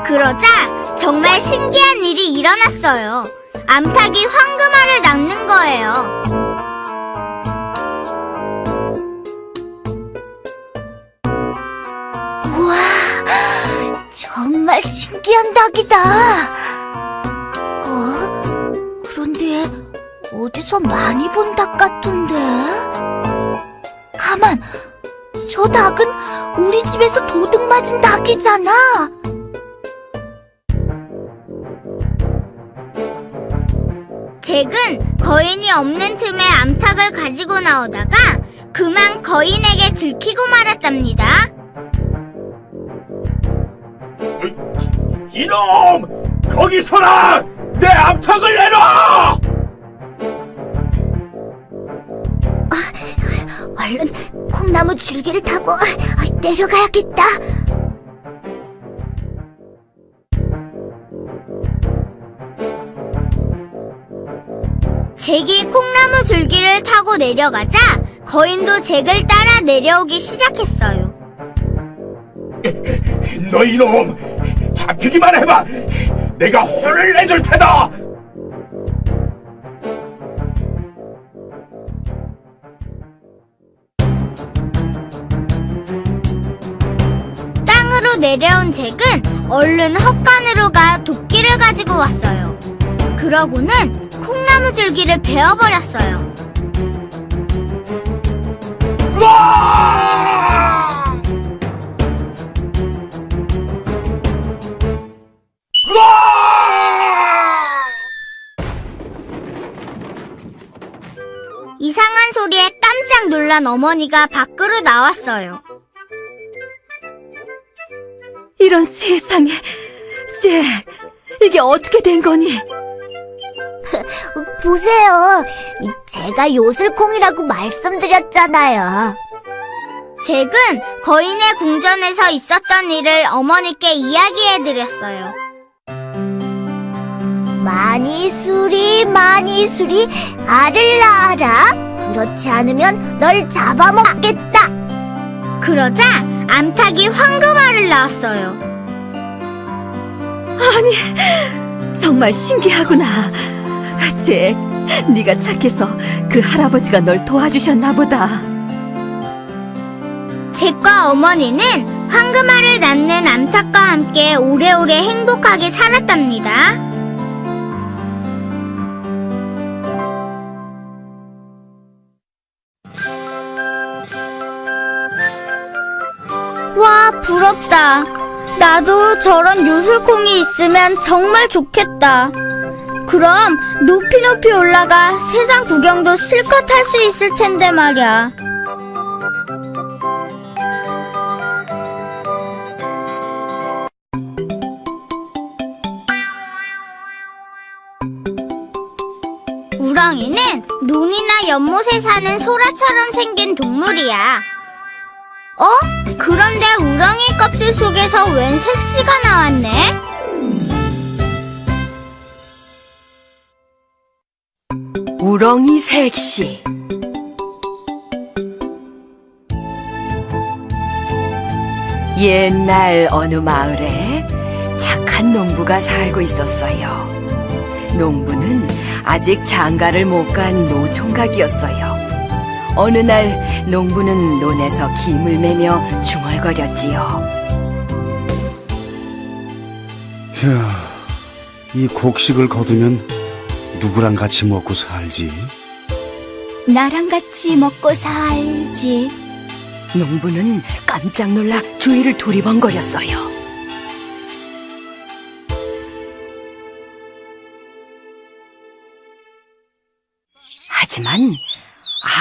S1: 그러자 정말 신기한 일이 일어났어요. 암탉이 황금알을 낳는 거예요.
S8: 우와, 정말 신기한 닭이다. 그런데 어디서 많이 본 닭 같은데? 가만, 저 닭은 우리 집에서 도둑 맞은 닭이잖아.
S1: 잭은 거인이 없는 틈에 암탉을 가지고 나오다가 그만 거인에게 들키고 말았답니다.
S3: 이놈! 거기 서라! 내 암탉을 내놔!
S8: 얼른 콩나무 줄기를 타고 내려가야겠다.
S1: 잭이 콩나무 줄기를 타고 내려가자 거인도 잭을 따라 내려오기 시작했어요.
S3: 너 이놈! 잡히기만 해봐! 내가 혼을 내줄 테다!
S1: 땅으로 내려온 잭은 얼른 헛간으로 가 도끼를 가지고 왔어요. 그러고는 콩나무 줄기를 베어버렸어요. 이상한 소리에 깜짝 놀란 어머니가 밖으로 나왔어요.
S7: 이런 세상에, 잭, 이게 어떻게 된 거니?
S8: 보세요. 제가 요술콩이라고 말씀드렸잖아요.
S1: 잭은 거인의 궁전에서 있었던 일을 어머니께 이야기해드렸어요.
S8: 많이 수리 알을 낳아라. 그렇지 않으면 널 잡아먹겠다.
S1: 그러자 암탉이 황금알을 낳았어요.
S2: 아니, 정말 신기하구나. 잭, 네가 착해서 그 할아버지가 널 도와주셨나 보다.
S1: 잭과 어머니는 황금알을 낳는 암탉과 함께 오래오래 행복하게 살았답니다. 와, 부럽다. 나도 저런 요술콩이 있으면 정말 좋겠다. 그럼 높이 높이 올라가 세상 구경도 실컷 할 수 있을 텐데 말이야. 우렁이는 논이나 연못에 사는 소라처럼 생긴 동물이야. 그런데 우렁이 껍질 속에서 웬 색시가 나왔네?
S2: 우렁이 색시. 옛날 어느 마을에 착한 농부가 살고 있었어요. 농부는 아직 장가를 못 간 노총각이었어요. 어느 날 농부는 논에서 김을 매며 중얼거렸지요.
S6: 휴, 이 곡식을 거두면 누구랑 같이 먹고 살지?
S7: 나랑 같이 먹고 살지.
S2: 농부는 깜짝 놀라 주위를 두리번거렸어요. 하지만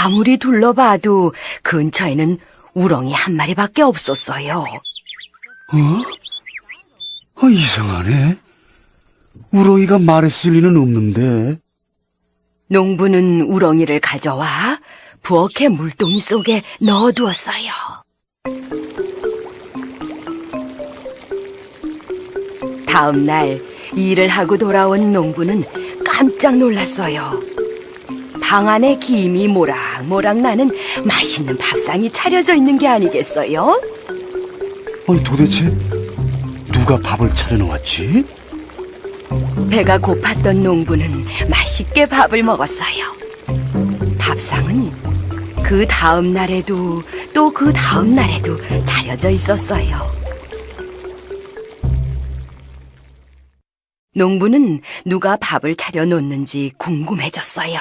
S2: 아무리 둘러봐도 근처에는 우렁이 한 마리밖에 없었어요.
S6: 이상하네. 우렁이가 말했을 리는 없는데.
S2: 농부는 우렁이를 가져와 부엌의 물동이 속에 넣어두었어요. 다음 날 일을 하고 돌아온 농부는 깜짝 놀랐어요. 방 안에 김이 모락모락 나는 맛있는 밥상이 차려져 있는 게 아니겠어요?
S6: 아니, 도대체 누가 밥을 차려놓았지?
S2: 배가 고팠던 농부는 맛있게 밥을 먹었어요. 밥상은 그 다음 날에도 또 그 다음 날에도 차려져 있었어요. 농부는 누가 밥을 차려놓는지 궁금해졌어요.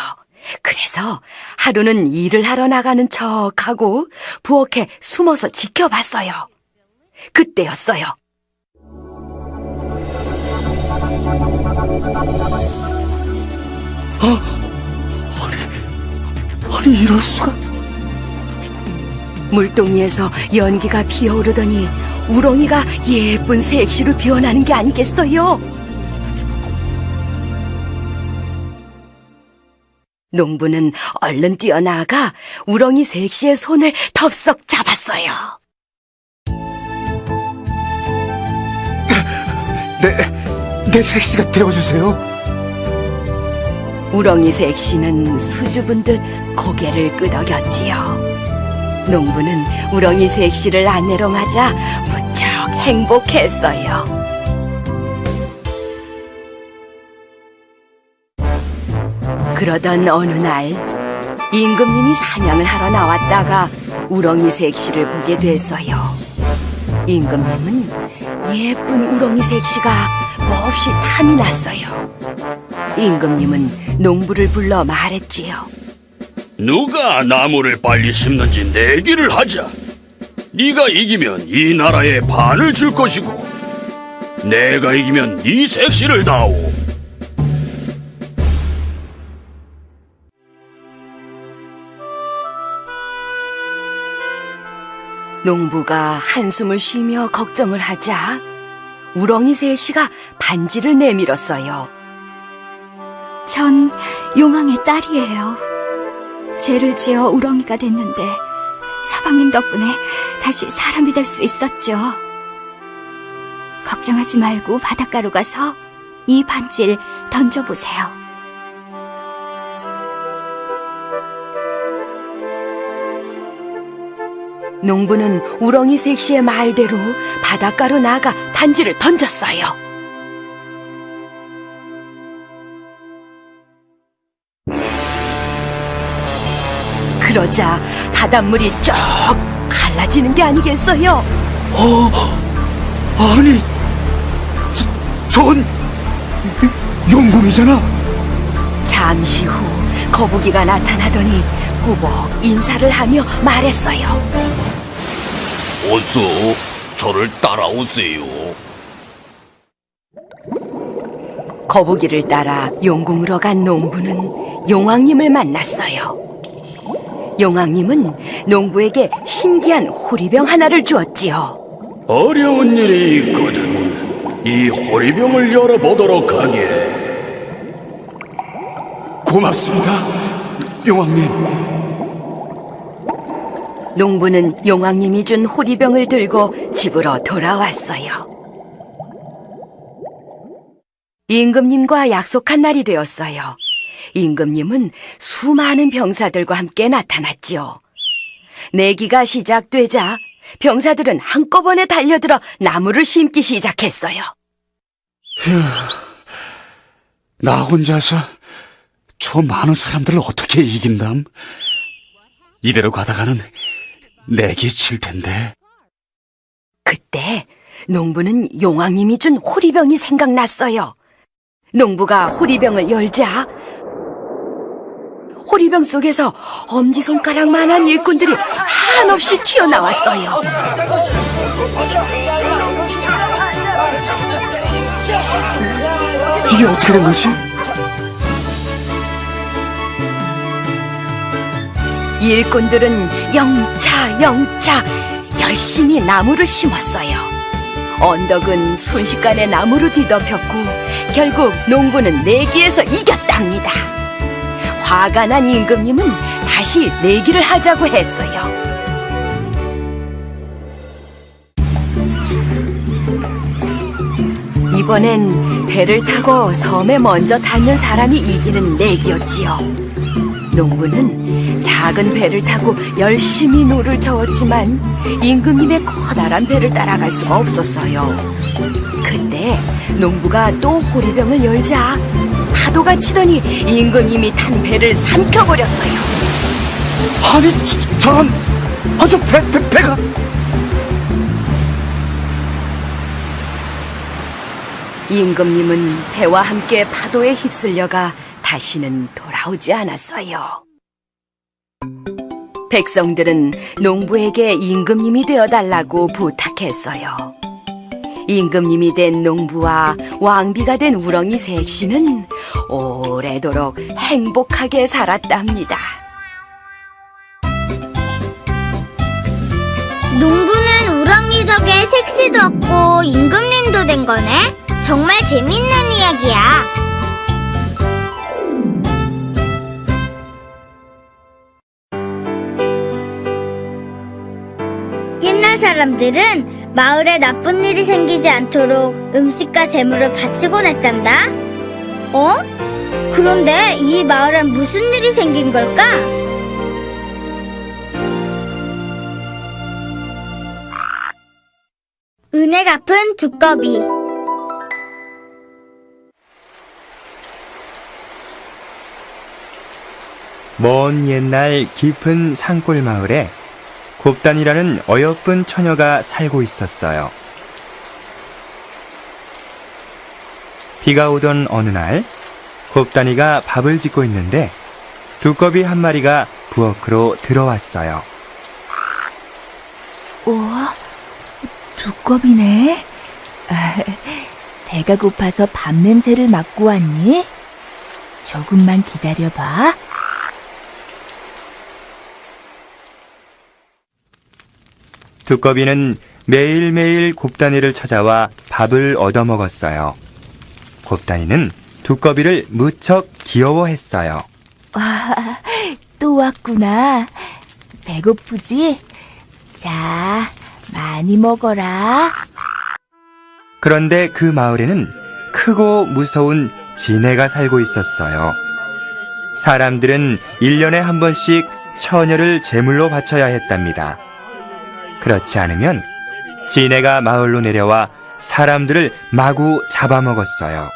S2: 그래서 하루는 일을 하러 나가는 척하고 부엌에 숨어서 지켜봤어요. 그때였어요.
S6: 아니 이럴 수가?
S2: 물동이에서 연기가 피어오르더니 우렁이가 예쁜 색시로 피어나는 게 아니겠어요? 농부는 얼른 뛰어나가 우렁이 색시의 손을 덥석 잡았어요.
S6: 내 색시가 되어주세요.
S2: 우렁이 색시는 수줍은 듯 고개를 끄덕였지요. 농부는 우렁이 색시를 아내로 맞아 무척 행복했어요. 그러던 어느 날 임금님이 사냥을 하러 나왔다가 우렁이 색시를 보게 됐어요. 임금님은 예쁜 우렁이 색시가 몹시 탐이 났어요. 임금님은 농부를 불러 말했지요.
S15: 누가 나무를 빨리 심는지 내기를 하자. 네가 이기면 이 나라의 반을 줄 것이고 내가 이기면 네 색시를 다오.
S2: 농부가 한숨을 쉬며 걱정을 하자 우렁이 색시가 반지를 내밀었어요.
S7: 전 용왕의 딸이에요. 죄를 지어 우렁이가 됐는데 서방님 덕분에 다시 사람이 될 수 있었죠. 걱정하지 말고 바닷가로 가서 이 반지를 던져보세요.
S2: 농부는 우렁이 색시의 말대로 바닷가로 나가 반지를 던졌어요. 그러자 바닷물이 쭉 갈라지는 게 아니겠어요?
S6: 아니, 전 용궁이잖아.
S2: 잠시 후 거북이가 나타나더니 꾸벅 인사를 하며 말했어요.
S15: 어서 저를 따라오세요.
S2: 거북이를 따라 용궁으로 간 농부는 용왕님을 만났어요. 용왕님은 농부에게 신기한 호리병 하나를 주었지요.
S15: 어려운 일이 있거든. 이 호리병을 열어보도록 하게.
S6: 고맙습니다, 용왕님.
S2: 농부는 용왕님이 준 호리병을 들고 집으로 돌아왔어요. 임금님과 약속한 날이 되었어요. 임금님은 수많은 병사들과 함께 나타났지요. 내기가 시작되자 병사들은 한꺼번에 달려들어 나무를 심기 시작했어요.
S6: 휴, 나 혼자서 저 많은 사람들을 어떻게 이긴담? 이대로 가다가는 내기 칠 텐데.
S2: 그때 농부는 용왕님이 준 호리병이 생각났어요. 농부가 호리병을 열자 호리병 속에서 엄지손가락만한 일꾼들이 한없이 튀어나왔어요.
S6: 이게 어떻게 된 거지?
S2: 일꾼들은 영차 열심히 나무를 심었어요. 언덕은 순식간에 나무로 뒤덮였고 결국 농부는 내기에서 이겼답니다. 화가 난 임금님은 다시 내기를 하자고 했어요. 이번엔 배를 타고 섬에 먼저 닿는 사람이 이기는 내기였지요. 농부는 작은 배를 타고 열심히 노를 저었지만 임금님의 커다란 배를 따라갈 수가 없었어요. 그때 농부가 또 호리병을 열자 파도가 치더니 임금님이 탄 배를 삼켜버렸어요.
S6: 아니, 저런 아주 배가.
S2: 임금님은 배와 함께 파도에 휩쓸려가 다시는 돌아오지 않았어요. 백성들은 농부에게 임금님이 되어달라고 부탁했어요. 임금님이 된 농부와 왕비가 된 우렁이 색시는 오래도록 행복하게 살았답니다.
S1: 농부는 우렁이 덕에 색시도 얻고 임금님도 된 거네? 정말 재밌는 이야기야. 옛날 사람들은 마을에 나쁜 일이 생기지 않도록 음식과 재물을 바치곤 했단다. 어? 그런데 이 마을엔 무슨 일이 생긴 걸까? 은혜 갚은 두꺼비.
S11: 먼 옛날 깊은 산골 마을에 곱단이라는 어여쁜 처녀가 살고 있었어요. 비가 오던 어느 날 곱단이가 밥을 짓고 있는데 두꺼비 한 마리가 부엌으로 들어왔어요.
S7: 우와, 두꺼비네. 배가 고파서 밥 냄새를 맡고 왔니? 조금만 기다려봐.
S11: 두꺼비는 매일매일 곱단이를 찾아와 밥을 얻어먹었어요. 곱단이는 두꺼비를 무척 귀여워했어요.
S7: 와, 또 왔구나. 배고프지? 자, 많이 먹어라.
S11: 그런데 그 마을에는 크고 무서운 지네가 살고 있었어요. 사람들은 1년에 한 번씩 처녀를 제물로 바쳐야 했답니다. 그렇지 않으면 지네가 마을로 내려와 사람들을 마구 잡아먹었어요.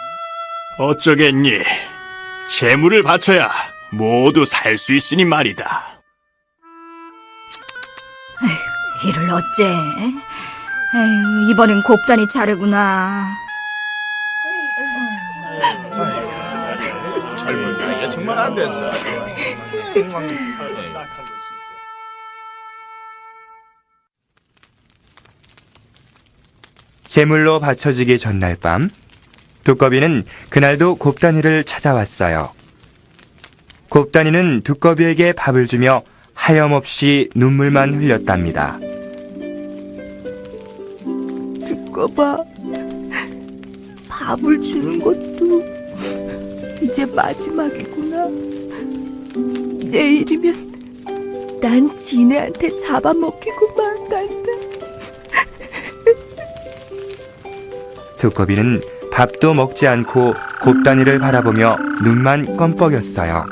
S15: 어쩌겠니? 재물을 바쳐야 모두 살 수 있으니 말이다.
S17: 이를 어째? 에휴, 이번엔 곱단이 차례구나.
S3: 젊은 나이에 정말 안 됐어.
S11: 제물로 바쳐지기 전날 밤, 두꺼비는 그날도 곱단이를 찾아왔어요. 곱단이는 두꺼비에게 밥을 주며 하염없이 눈물만 흘렸답니다.
S9: 두꺼봐, 밥을 주는 것도 이제 마지막이구나. 내일이면 난 지네한테 잡아먹히고 말단다.
S11: 두꺼비는 밥도 먹지 않고 곱단이를 바라보며 눈만 껌뻑였어요.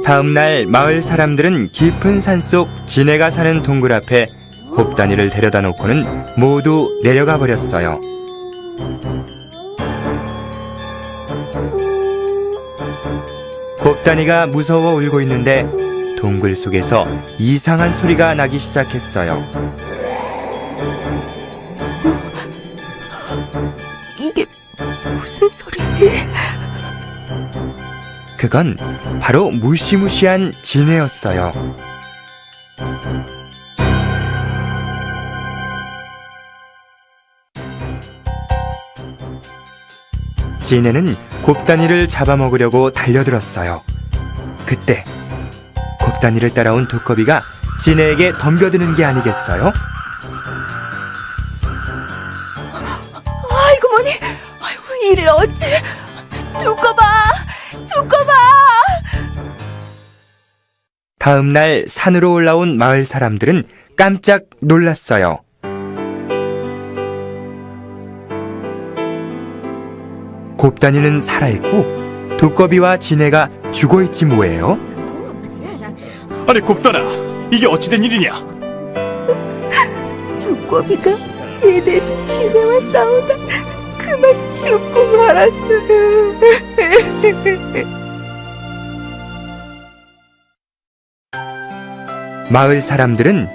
S11: 다음 날 마을 사람들은 깊은 산속 지네가 사는 동굴 앞에 곱단이를 데려다 놓고는 모두 내려가 버렸어요. 곱단이가 무서워 울고 있는데 동굴 속에서 이상한 소리가 나기 시작했어요.
S9: 이게 무슨 소리지?
S11: 그건 바로 무시무시한 지네였어요. 지네는 곱단이를 잡아먹으려고 달려들었어요. 그때 곱단이를 따라온 두꺼비가 지네에게 덤벼드는 게 아니겠어요?
S9: 아이고 뭐니? 아이고 이를 어째? 두꺼봐, 두꺼봐.
S11: 다음 날 산으로 올라온 마을 사람들은 깜짝 놀랐어요. 곱단이는 살아있고 두꺼비와 지네가 죽어있지 뭐예요?
S15: 아니 곱단아, 이게 어찌된 일이냐?
S9: 두꺼비가 제 대신 지네와 싸우다 그만 죽고 말았어요.
S11: 마을 사람들은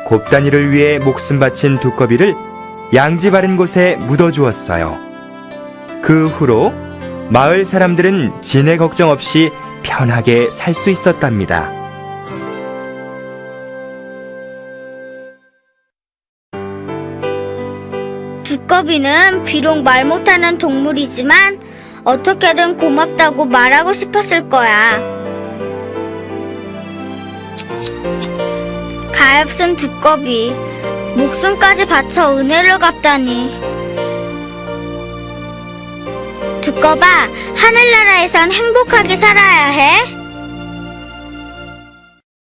S11: 곱단이를 위해 목숨 바친 두꺼비를 양지 바른 곳에 묻어주었어요. 그 후로 마을 사람들은 지네 걱정 없이 편하게 살 수 있었답니다.
S1: 두꺼비는 비록 말 못하는 동물이지만 어떻게든 고맙다고 말하고 싶었을 거야. 가엾은 두꺼비, 목숨까지 바쳐 은혜를 갚다니. 두꺼봐, 하늘나라에선 행복하게 살아야 해.